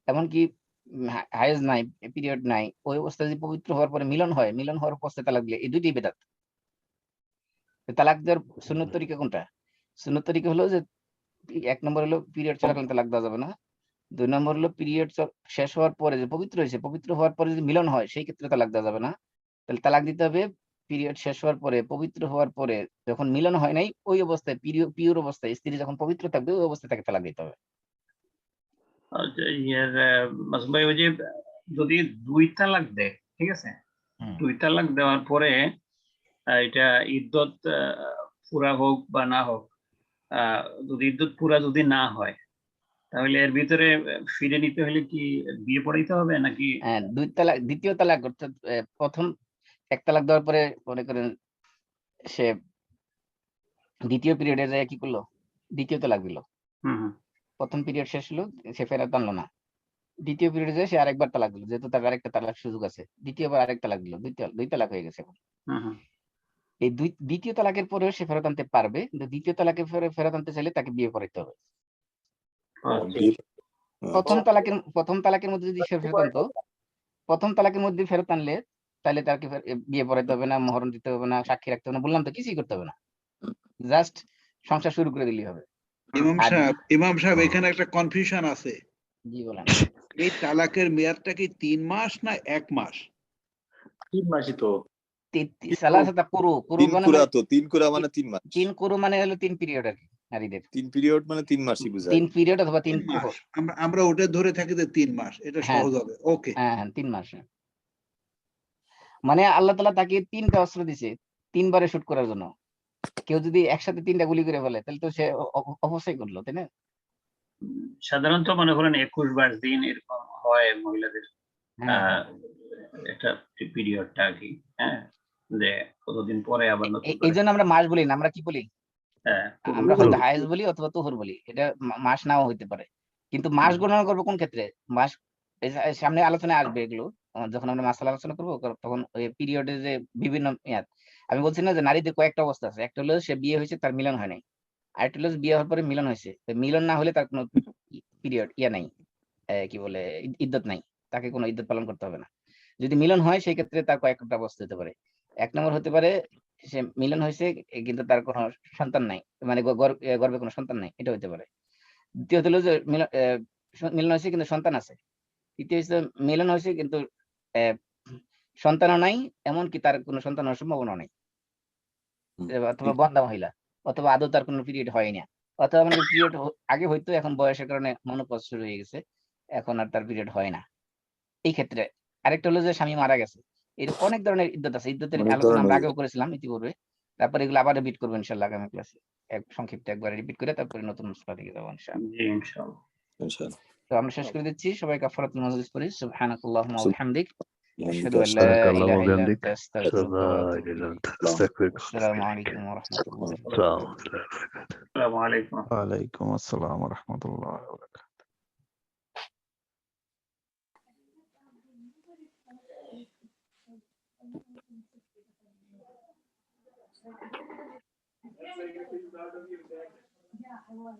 এমনকি হায়েজ নাই, পিরিয়ড নাই, ওই অবস্থায় যদি পবিত্র হওয়ার পরে মিলন হয়, মিলন হওয়ার অবস্থায় তালাক দিলে, এই দুইটাই বেদাত। তালাক দেওয়ার সুন্নত তরিকা কোনটা? সুন্নত তরিকা হলো যে 1 নম্বর হলো পিরিয়ড চলাকালীন তালাক দেওয়া যাবে না। 2 নম্বর হলো পিরিয়ড শেষ হওয়ার পরে যে পবিত্র হয়েছে, পবিত্র হওয়ার পরে যদি মিলন হয়, সেই ক্ষেত্রে তালাক দেওয়া যাবে না। তাহলে তালাক দিতে হবে পিরিয়ড শেষ হওয়ার পরে, পবিত্র হওয়ার পরে, যখন মিলন হয় নাই ওই অবস্থায়, পিওর অবস্থায়, স্ত্রী যখন পবিত্র থাকবে ওই অবস্থায় তাকে তালাক দিতে হবে। মাসুদ ভাই, ওই যে যদি 2 তালাক দেয়, ঠিক আছে, 2 তালাক দেওয়ার পরে এটা ইদ্যত পুরা হোক বা না হোক, যদি ইদ্যত পুরা যদি না হয়, তাহলে এর ভিতরে ফিরে নিতে হলে কি বিয়ে পড়াইতে হবে নাকি? হ্যাঁ, 2 তালাক, দ্বিতীয় তালাক, অর্থাৎ প্রথম 1 তালাক দেওয়ার পরে মনে করেন সে দ্বিতীয় পিরিয়ডে যায় কি করলো, দ্বিতীয় তালাক দিল। প্রথম পিরিয়ড শেষ হলো, সে ফেরত আনলো না। দ্বিতীয় পিরিয়ডে যায় সে আরেকবার তালাক দিল, যেহেতু তার আরেকটা তালাক সুযোগ আছে, দ্বিতীয়বার আরেক তালাক দিল, 2 তালাক হয়ে গেছে এখন। এই দ্বিতীয় তালাকের পরেও সে ফেরত আনতে পারবে, কিন্তু দ্বিতীয় তালাকের পরে ফেরত আনতে চাইলে তাকে বিয়ে করাইতে হবে। প্রথম তালাকের মধ্যে যদি সে ফেরত আনতো, প্রথম তালাকের মধ্যে ফেরত আনলে তাহলে তাকে বিয়ে পড়াইতে হবে না, মহরণ দিতে হবে না, সাক্ষী রাখতে হবে না, বললাম তো কিছুই করতে হবে না, জাস্ট সংসার শুরু করে দিলেই হবে। ইমাম সাহেব, এখানে একটা কনফিউশন আছে। জি বলেন। এই তালাকের মেয়াদটা কি 3 মাস না 1 মাস? 3 মাসই তো। সালাসাতা কুরু, তিন কুরা মানে 3 মাস। 3 কুরু মানে হলো 3 পিরিয়ড আর কি, নারীদের 3 পিরিয়ড মানে 3 মাসই বোঝায়। 3 পিরিয়ড অথবা 3 মাস। আমরা ওটা ধরে থাকি যে 3 মাস, এটা সহজ হবে। ওকে, হ্যাঁ 3 মাস। মানে আল্লাহ তাআলা তাকে 3টা অস্ত্র দিয়েছে 3 বারে শুট করার জন্য। কেউ যদি একসাথে 3টা গুলি করে ফেলে তাহলে তো সে অপচয় করলো, তাই না? সাধারণত মনে করেন 21 দিন এরকম হয় মহিলাদের একটা পিরিয়ডটা আর কি, হ্যাঁ, যে কতদিন পরে আবার নতুন। এই জন্য আমরা মাস বলি না, আমরা কি বলি? আমরা হয়তো হায়েজ বলি অথবা তুহুর বলি, এটা মাস নাও হইতে পারে। কিন্তু মাস গণনা করবো কোন ক্ষেত্রে? মাস সামনে আলোচনায় আসবে এগুলো, যখন আমরা মাসালা আলোচনা করবো তখন ওই পিরিয়ডের যে বিভিন্ন মেয়াদ। আমি বলছি না যে নারীদের কয়েকটা অবস্থা আছে, একটা হলো সে বিয়ে হয়েছে তার মিলন হয় নাই, আরেকটা হলো বিয়ে হওয়ার পরে মিলন হয়েছে, মিলন না হলে তার কোনো পিরিয়ড নাই, কি বলে ইদ্যত নাই, তাকে কোনো ইদ্যত পালন করতে হবে না। যদি মিলন হয় সেই ক্ষেত্রে তার কয়েকটা অবস্থা হতে পারে। 1 নম্বর হতে পারে সে মিলন হয়েছে কিন্তু তার কোনো সন্তান নাই, মানে গর্ভে কোনো সন্তান নাই, এটা হতে পারে। দ্বিতীয় হলো যে মিলন হয়েছে কিন্তু সন্তান আছে। তৃতীয় হচ্ছে মিলন হয়েছে কিন্তু সন্তানও নাই, এমনকি তার কোনো সন্তান হওয়ার সম্ভাবনা নেই, অথবা বন্ধা মহিলা, অথবা আদৌ তার কোনো পিরিয়ড হয় না, অথবা মানে পিরিয়ড আগে হয়তো এখন বয়সের কারণে মনোপজ শুরু হয়ে গেছে, এখন আর তার পিরিয়ড হয় না। এই ক্ষেত্রে আরেকটা হলো যে স্বামী মারা গেছে। এরকম অনেক ধরনের ইদ্যত আছে, ইদ্যতের আলোচনা আমরা আগেও করেছিলাম ইতিপূর্বে, তারপরে এগুলো আবার রিপিট করবো ইনশাআল্লাহ আগামী ক্লাসে, সংক্ষিপ্ত একবার রিপিট করে তারপরে নতুন মশলা থেকে যাবো ইনশাআল্লাহ। তো আমরা শেষ করে দিচ্ছি, সবাই কাফারাতুল মাজলিস পড়ি। সুবহানাকাল্লাহুম্মা ওয়া বিহামদিক, আশহাদু আল্লা ইলাহা ইল্লা আনতা আস্তাগফিরুকা ওয়া আতুবু ইলাইক। আসসালামু আলাইকুম ওয়া রাহমাতুল্লাহি ওয়া বারাকাতুহু। আসসালামু আলাইকুম। ওয়া আলাইকুম আসসালাম ওয়া রাহমাতুল্লাহি ওয়া বারাকাতুহু। Yeah, I was.